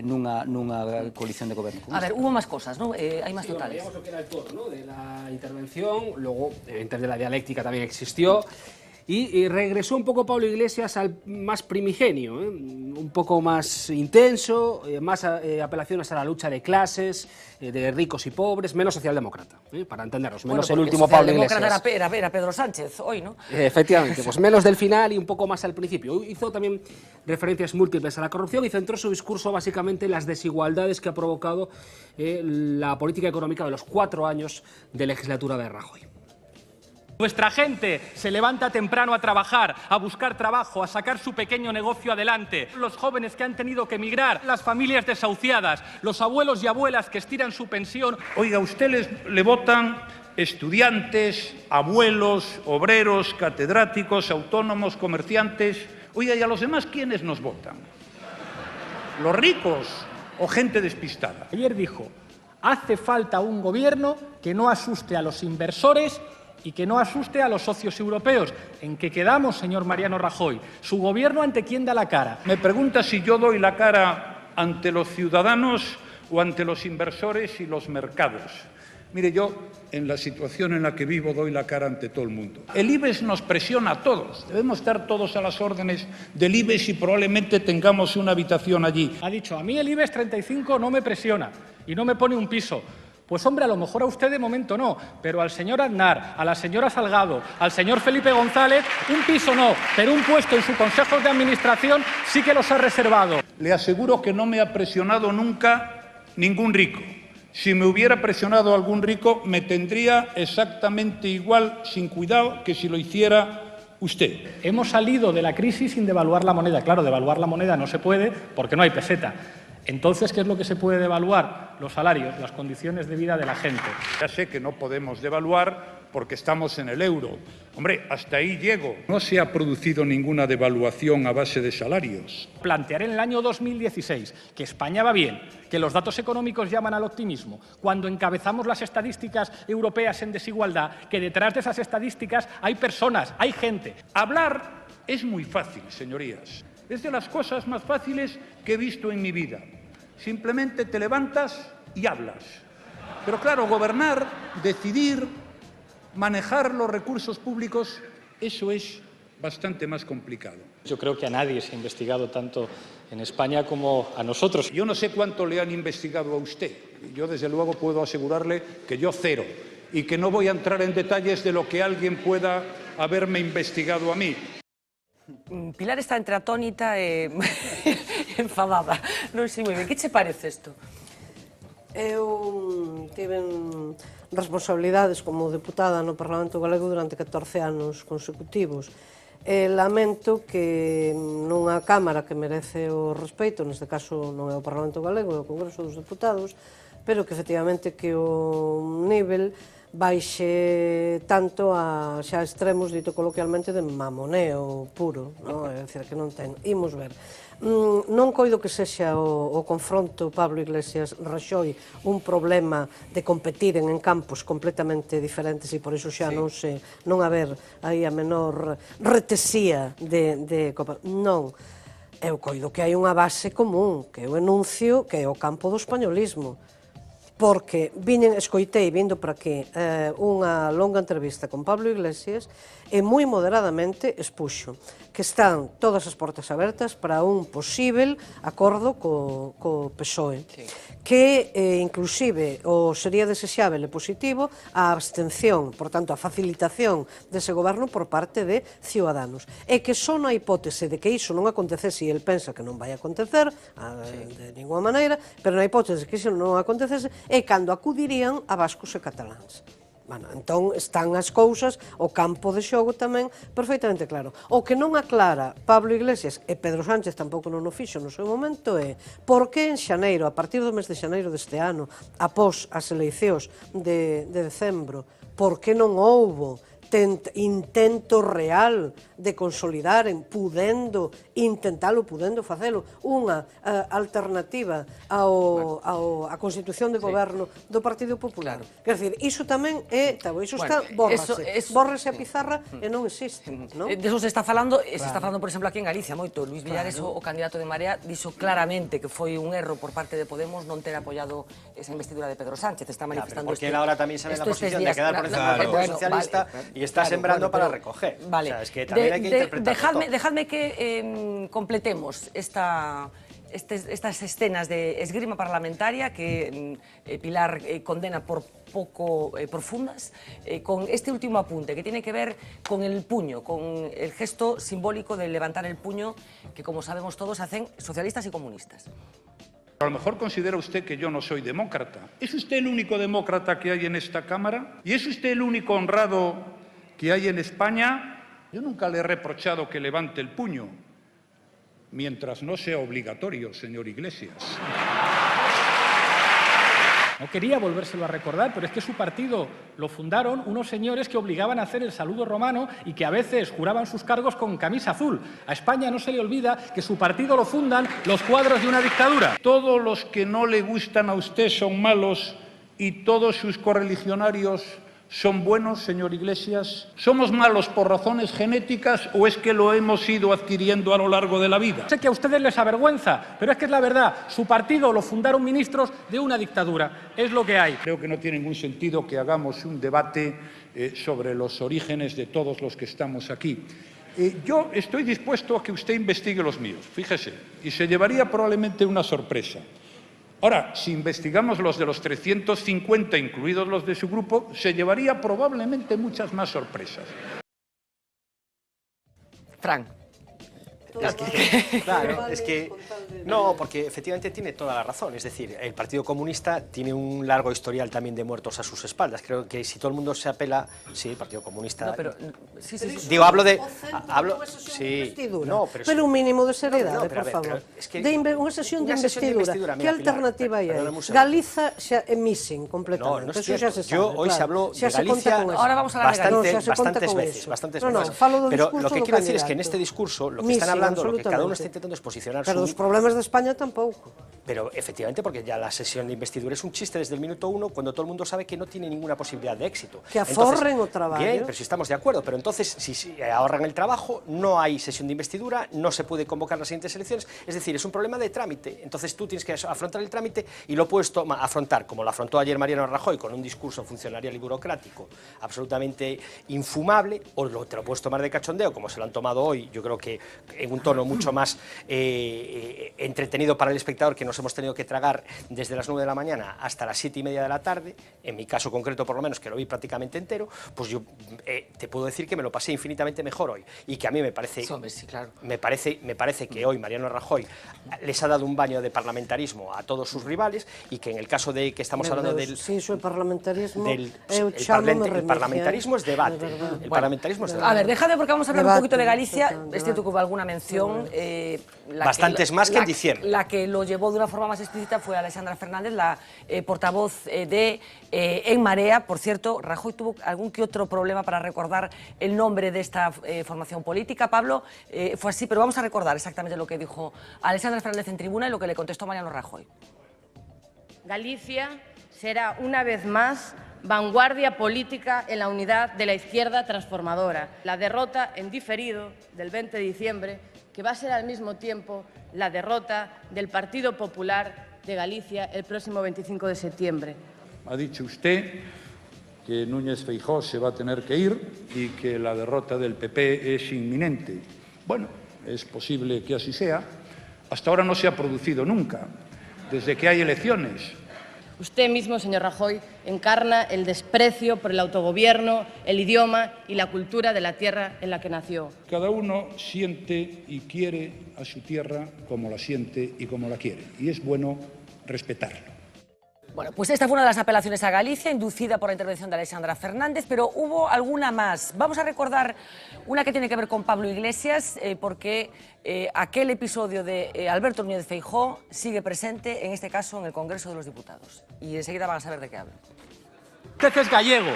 nunha coalición de goberno. A ver, hubo más cosas, ¿no? Hay más totales. Veíamos lo que era el tono, ¿no?, de la intervención, luego, evidentemente, de la dialéctica también existió. Y regresó un poco Pablo Iglesias al más primigenio, un poco más intenso, más apelaciones a la lucha de clases, de ricos y pobres, menos socialdemócrata, para entendernos, menos el último Pablo Iglesias. Era Pedro Sánchez hoy, ¿no? Efectivamente, pues menos del final y un poco más al principio. Hizo también referencias múltiples a la corrupción y centró su discurso básicamente en las desigualdades que ha provocado la política económica de los 4 años de legislatura de Rajoy. Nuestra gente se levanta temprano a trabajar, a buscar trabajo, a sacar su pequeño negocio adelante. Los jóvenes que han tenido que emigrar, las familias desahuciadas, los abuelos y abuelas que estiran su pensión. Oiga, ustedes le votan estudiantes, abuelos, obreros, catedráticos, autónomos, comerciantes. Oiga, ¿y a los demás quiénes nos votan? ¿Los ricos o gente despistada? Ayer dijo, hace falta un gobierno que no asuste a los inversores y que no asuste a los socios europeos. ¿En qué quedamos, señor Mariano Rajoy? ¿Su gobierno ante quién da la cara? Me pregunta si yo doy la cara ante los ciudadanos o ante los inversores y los mercados. Mire, yo, en la situación en la que vivo, doy la cara ante todo el mundo. El IBEX nos presiona a todos. Debemos estar todos a las órdenes del IBEX y probablemente tengamos una habitación allí. Ha dicho, a mí el IBEX 35 no me presiona y no me pone un piso. Pues hombre, a lo mejor a usted de momento no, pero al señor Aznar, a la señora Salgado, al señor Felipe González, un piso no, pero un puesto en su consejo de administración sí que los ha reservado. Le aseguro que no me ha presionado nunca ningún rico. Si me hubiera presionado algún rico, me tendría exactamente igual, sin cuidado, que si lo hiciera usted. Hemos salido de la crisis sin devaluar la moneda. Claro, devaluar la moneda no se puede porque no hay peseta. Entonces, ¿qué es lo que se puede devaluar? Los salarios, las condiciones de vida de la gente. Ya sé que no podemos devaluar porque estamos en el euro. Hombre, hasta ahí llego. No se ha producido ninguna devaluación a base de salarios. Plantear en el año 2016 que España va bien, que los datos económicos llaman al optimismo, cuando encabezamos las estadísticas europeas en desigualdad, que detrás de esas estadísticas hay personas, hay gente. Hablar es muy fácil, señorías. Es de las cosas más fáciles que he visto en mi vida. Simplemente te levantas y hablas. Pero claro, gobernar, decidir, manejar los recursos públicos, eso es bastante más complicado. Yo creo que a nadie se ha investigado tanto en España como a nosotros. Yo no sé cuánto le han investigado a usted. Yo, desde luego, puedo asegurarle que yo cero y que no voy a entrar en detalles de lo que alguien pueda haberme investigado a mí. Pilar está entre atónita e enfadada. Non sei moi ben. Que che parece isto? Eu tiven responsabilidades como deputada no Parlamento Galego durante 14 anos consecutivos. Lamento que nunha Cámara que merece o respeito, neste caso non é o Parlamento Galego, é o Congreso dos Deputados, pero que efectivamente que o nivel baixe tanto a xa extremos, dito coloquialmente, de mamoneo puro, non? É dicir, que non ten. Imos ver. Non coido que sexa o confronto Pablo Iglesias-Raxoi un problema de competiren en campos completamente diferentes e por iso xa non haber aí a menor retesía de non. Eu coido que hai unha base común, que é o enuncio, que é o campo do españolismo. Porque escoitei, vindo para aquí, unha longa entrevista con Pablo Iglesias e moi moderadamente expuxo que están todas as portas abertas para un posible acordo co PSOE, que inclusive sería desexável e positivo a abstención, por tanto a facilitación dese goberno por parte de Ciudadanos, e que só na hipótese de que iso non acontecese, e el pensa que non vai acontecer de ninguna maneira, pero na hipótese de que iso non acontecese é cando acudirían a vascos e cataláns. Bueno, entón están as cousas, o campo de xogo tamén perfectamente claro. O que non aclara Pablo Iglesias, e Pedro Sánchez tampouco non o fixo no seu momento, é por que en xaneiro, a partir do mes de xaneiro deste ano, após as eleicións de decembro, por que non houbo intento real de consolidar, intentalo, pudendo facelo, unha alternativa á Constitución de Goberno do Partido Popular. Quer dizer, iso tamén é, iso está, bórrese a pizarra e non existe. De eso se está falando, por exemplo, aquí en Galicia, moito. Luís Villares, o candidato de Marea, dixo claramente que foi un erro por parte de Podemos non ter apoiado esa investidura de Pedro Sánchez. Está manifestando porque él ahora tamén sabe la posición de quedar por encima del Partido Socialista y está sembrando para recoger. Vale. O sea, es que también hay que interpretarlo todo. Dejadme que completemos estas escenas de esgrima parlamentaria que Pilar condena por poco profundas, con este último apunte que tiene que ver con el puño, con el gesto simbólico de levantar el puño que, como sabemos todos, hacen socialistas y comunistas. A lo mejor considera usted que yo no soy demócrata. ¿Es usted el único demócrata que hay en esta Cámara? ¿Y es usted el único honrado que hay en España? Yo nunca le he reprochado que levante el puño, mientras no sea obligatorio, señor Iglesias. No quería volvérselo a recordar, pero es que su partido lo fundaron unos señores que obligaban a hacer el saludo romano y que a veces juraban sus cargos con camisa azul. A España no se le olvida que su partido lo fundan los cuadros de una dictadura. Todos los que no le gustan a usted son malos y todos sus correligionarios son buenos, señor Iglesias. ¿Somos malos por razones genéticas o es que lo hemos ido adquiriendo a lo largo de la vida? Sé que a ustedes les avergüenza, pero es que es la verdad. Su partido lo fundaron ministros de una dictadura. Es lo que hay. Creo que no tiene ningún sentido que hagamos un debate sobre los orígenes de todos los que estamos aquí. Yo estoy dispuesto a que usted investigue los míos, fíjese, y se llevaría probablemente una sorpresa. Ahora, si investigamos los de los 350, incluidos los de su grupo, se llevaría probablemente muchas más sorpresas. Fran. Claro, es que no, porque efectivamente tiene toda la razón. Es decir, el Partido Comunista tiene un largo historial también de muertos a sus espaldas. Creo que si todo el mundo se apela, sí, el Partido Comunista. No, pero sí. Digo, hablo de, sí, no, pero un mínimo de seriedade, por favor. Unha sesión de investidura. Que alternativa hai? Galiza xa emisen completamente. No, es cierto. Yo hoy se habló de Galicia bastantes veces. Pero lo que quiero decir es que en este discurso lo que están hablando, lo que cada uno está intentando es posicionar pero los problemas de España tampouco. Pero efectivamente, porque ya la sesión de investidura es un chiste desde el minuto 1 cuando todo el mundo sabe que no tiene ninguna posibilidad de éxito. Que aforren o trabajo. Bien, pero si estamos de acuerdo, pero entonces si ahorran el trabajo, no hay sesión de investidura, no se puede convocar las siguientes elecciones, es decir, es un problema de trámite. Entonces tú tienes que afrontar el trámite y lo puedes afrontar, como lo afrontó ayer Mariano Rajoy, con un discurso funcionarial y burocrático absolutamente infumable, o te lo puedes tomar de cachondeo, como se lo han tomado hoy, yo creo que en un tono mucho más entretenido para el espectador que nos hemos tenido que tragar desde las 9 de la mañana hasta las 7:30 de la tarde, en mi caso concreto por lo menos, que lo vi prácticamente entero, pues yo te puedo decir que me lo pasé infinitamente mejor hoy, y que a mí me parece, sí, claro. me parece que hoy Mariano Rajoy les ha dado un baño de parlamentarismo a todos sus rivales, y que en el caso de que estamos hablando del... Sí, iso é parlamentarismo, el parlamentarismo es debate. El parlamentarismo es debate. A ver, déjame porque vamos a hablar un poquito de Galicia. Es cierto que hubo alguna mención. Bastantes más que en diciembre. La que lo llevó de una forma más explícita fue Alexandra Fernández, la portavoz de En Marea. Por cierto, Rajoy tuvo algún que otro problema para recordar el nombre de esta formación política. Pablo, fue así, pero vamos a recordar exactamente lo que dijo Alexandra Fernández en tribuna y lo que le contestó Mariano Rajoy. Galicia será una vez más vanguardia política en la unidad de la izquierda transformadora. La derrota en diferido del 20 de diciembre, que va a ser al mismo tiempo la derrota del Partido Popular de Galicia el próximo 25 de septiembre. Ha dicho usted que Núñez Feijóo se va a tener que ir y que la derrota del PP es inminente. Bueno, es posible que así sea. Hasta ahora no se ha producido nunca, desde que hay elecciones. Usted mismo, señor Rajoy, encarna el desprecio por el autogobierno, el idioma y la cultura de la tierra en la que nació. Cada uno siente y quiere a su tierra como la siente y como la quiere, y es bueno respetarlo. Bueno, pues esta fue una de las apelaciones a Galicia, inducida por la intervención de Alexandra Fernández, pero hubo alguna más. Vamos a recordar una que tiene que ver con Pablo Iglesias, porque aquel episodio de Alberto Núñez Feijóo sigue presente, en este caso, en el Congreso de los Diputados. Y enseguida van a saber de qué hablo. Usted es gallego,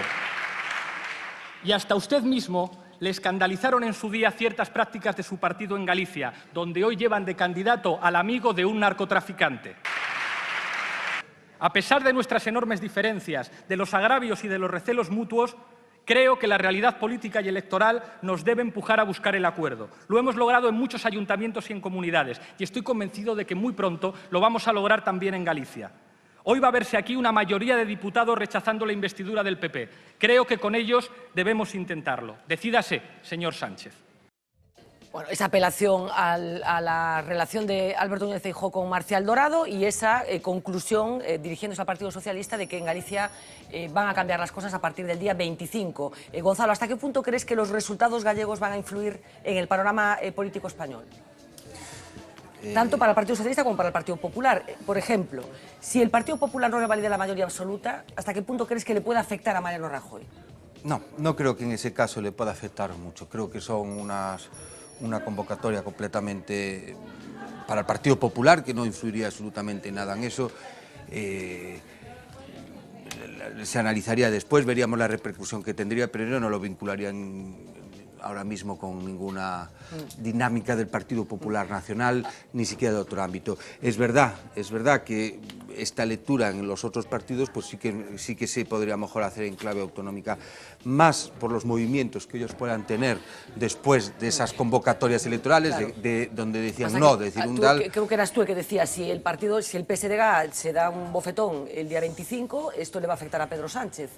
y hasta usted mismo le escandalizaron en su día ciertas prácticas de su partido en Galicia, donde hoy llevan de candidato al amigo de un narcotraficante. A pesar de nuestras enormes diferencias, de los agravios y de los recelos mutuos, creo que la realidad política y electoral nos debe empujar a buscar el acuerdo. Lo hemos logrado en muchos ayuntamientos y en comunidades, y estoy convencido de que muy pronto lo vamos a lograr también en Galicia. Hoy va a verse aquí una mayoría de diputados rechazando la investidura del PP. Creo que con ellos debemos intentarlo. Decídase, señor Sánchez. Bueno, esa apelación a la relación de Alberto Núñez Feijóo con Marcial Dorado y esa conclusión, dirigiéndose al Partido Socialista, de que en Galicia van a cambiar las cosas a partir del día 25. Gonzalo, ¿hasta qué punto crees que los resultados gallegos van a influir en el panorama político español? Tanto para el Partido Socialista como para el Partido Popular. Por ejemplo, si el Partido Popular no revalida la mayoría absoluta, ¿hasta qué punto crees que le puede afectar a Mariano Rajoy? No, no creo que en ese caso le pueda afectar mucho. Creo que son una convocatoria completamente para el Partido Popular, que no influiría absolutamente nada en eso. Se analizaría después, veríamos la repercusión que tendría, pero yo no lo vincularía ahora mismo con ninguna dinámica del Partido Popular Nacional, ni siquiera de otro ámbito. Es verdad que esta lectura en los otros partidos pues sí que se podría a lo mejor hacer en clave autonómica, más por los movimientos que ellos puedan tener después de esas convocatorias electorales, claro, de donde decían Pasa no, que, decir un tal... Creo que eras tú el que decías, si el PSDG se da un bofetón el día 25, esto le va a afectar a Pedro Sánchez.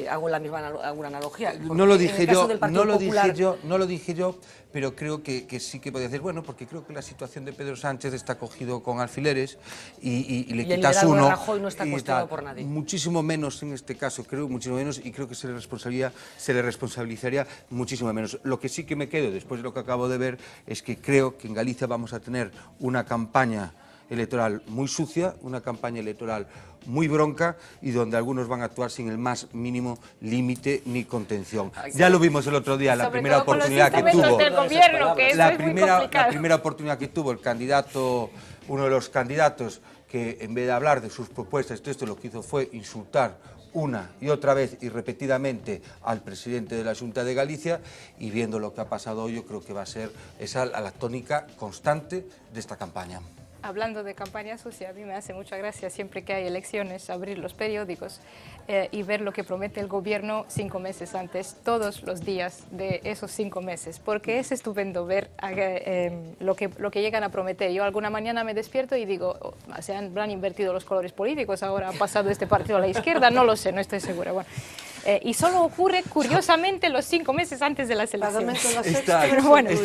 Hago la misma alguna analogía. No lo dije yo, no lo dije yo, pero creo que sí que podía decir, bueno, porque creo que la situación de Pedro Sánchez está cogido con alfileres y le quitas uno. Y el Rajoy no está cuestionado por nadie. Muchísimo menos en este caso, creo, muchísimo menos, y creo que se le responsabilizaría muchísimo menos. Lo que sí que me quedo, después de lo que acabo de ver, es que creo que en Galicia vamos a tener una campaña electoral muy sucia, una campaña electoral muy bronca y donde algunos van a actuar sin el más mínimo límite ni contención. Ya lo vimos el otro día, la primera oportunidad que tuvo. La primera oportunidad que tuvo el candidato, uno de los candidatos, que en vez de hablar de sus propuestas, esto lo que hizo fue insultar una y otra vez y repetidamente al presidente de la Xunta de Galicia, y viendo lo que ha pasado hoy, yo creo que va a ser esa la tónica constante de esta campaña. Hablando de campaña sucia, a mí me hace mucha gracia siempre que hay elecciones abrir los periódicos y ver lo que promete el gobierno 5 meses antes, todos los días de esos 5 meses, porque es estupendo ver lo que llegan a prometer. Yo alguna mañana me despierto y digo, se han invertido los colores políticos, ahora ha pasado este partido a la izquierda, no lo sé, no estoy segura. Bueno, Y solo ocurre, curiosamente, los 5 meses antes de las elecciones.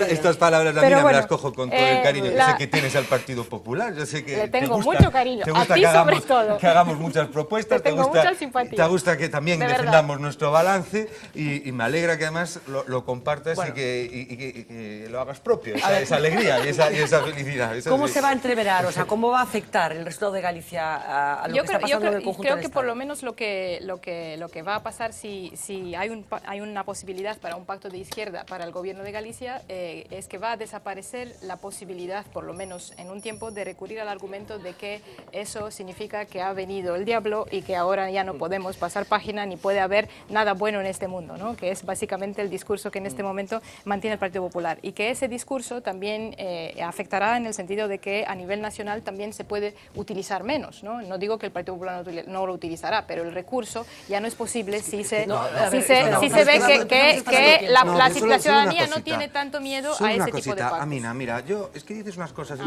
Estas palabras a mí me las cojo con todo el cariño que sé que tienes al Partido Popular. Yo sé que le tengo mucho cariño, a ti sobre todo. Que hagamos muchas propuestas, te gusta que también defendamos nuestro balance y me alegra que además lo compartas y que lo hagas propio, esa alegría y esa felicidad. ¿Cómo se va a entreverar? O sea, ¿cómo va a afectar el resto de Galicia a lo que está pasando en el conjunto del Estado? Creo que por lo menos lo que va a pasar si hay una posibilidad para un pacto de izquierda para el gobierno de Galicia es que va a desaparecer la posibilidad, por lo menos en un tiempo, de recurrir al argumento de que eso significa que ha venido el diablo y que ahora ya no podemos pasar página ni puede haber nada bueno en este mundo, ¿no? Que es básicamente el discurso que en este momento mantiene el Partido Popular, y que ese discurso también afectará en el sentido de que a nivel nacional también se puede utilizar menos, ¿no? No digo que el Partido Popular no lo utilizará, pero el recurso ya no es posible si se ve que la ciudadanía no tiene tanto miedo a ese tipo de pactos. Amina, mira, es que dices unas cosas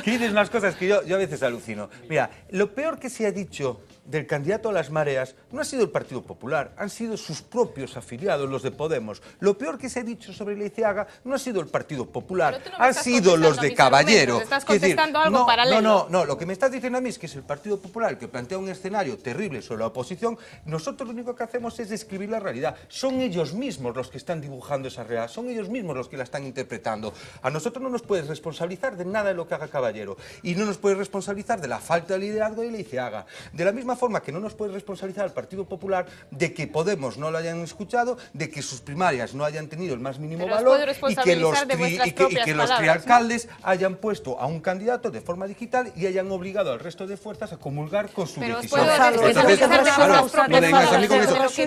que dices unas cosas que yo a veces alucino. Mira, lo peor que se ha dicho del candidato a las mareas no ha sido el Partido Popular, han sido sus propios afiliados, los de Podemos. Lo peor que se ha dicho sobre Leiceaga no ha sido el Partido Popular, han sido los de Caballero. Estás contestando algo paralelo. No, lo que me estás diciendo a mí es que es el Partido Popular el que plantea un escenario terrible sobre la oposición. Nosotros lo único que hacemos es describir la realidad. Son ellos mismos los que están dibujando esa realidad, son ellos mismos los que la están interpretando. A nosotros no nos puedes responsabilizar de nada de lo que haga Caballero y no nos puedes responsabilizar de la falta de liderazgo de Leiceaga. De la misma forma que no nos puede responsabilizar al Partido Popular de que Podemos no lo hayan escuchado, de que sus primarias no hayan tenido el más mínimo valor y que los trialcaldes hayan puesto a un candidato de forma digital y hayan obligado al resto de fuerzas a comulgar con su decisión.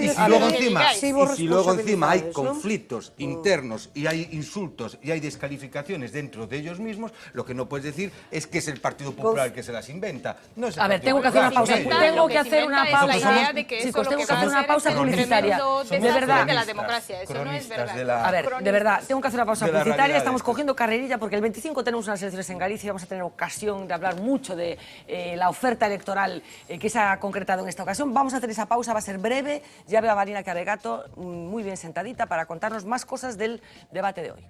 Y si luego encima hay conflictos internos y hay insultos y hay descalificaciones dentro de ellos mismos, lo que no puedes decir es que es el Partido Popular el que se las inventa. A ver, tengo que hacer una pausa. Tengo que hacer una pausa. Chicos, tengo que hacer una pausa publicitaria. De verdad. De la democracia, eso no es verdad. A ver, de verdad, tengo que hacer una pausa publicitaria. Estamos cogiendo carrerilla porque el 25 tenemos unas elecciones en Galicia y vamos a tener ocasión de hablar mucho de la oferta electoral que se ha concretado en esta ocasión. Vamos a hacer esa pausa, va a ser breve. Ya veo a Marina Carregato muy bien sentadita para contarnos más cosas del debate de hoy.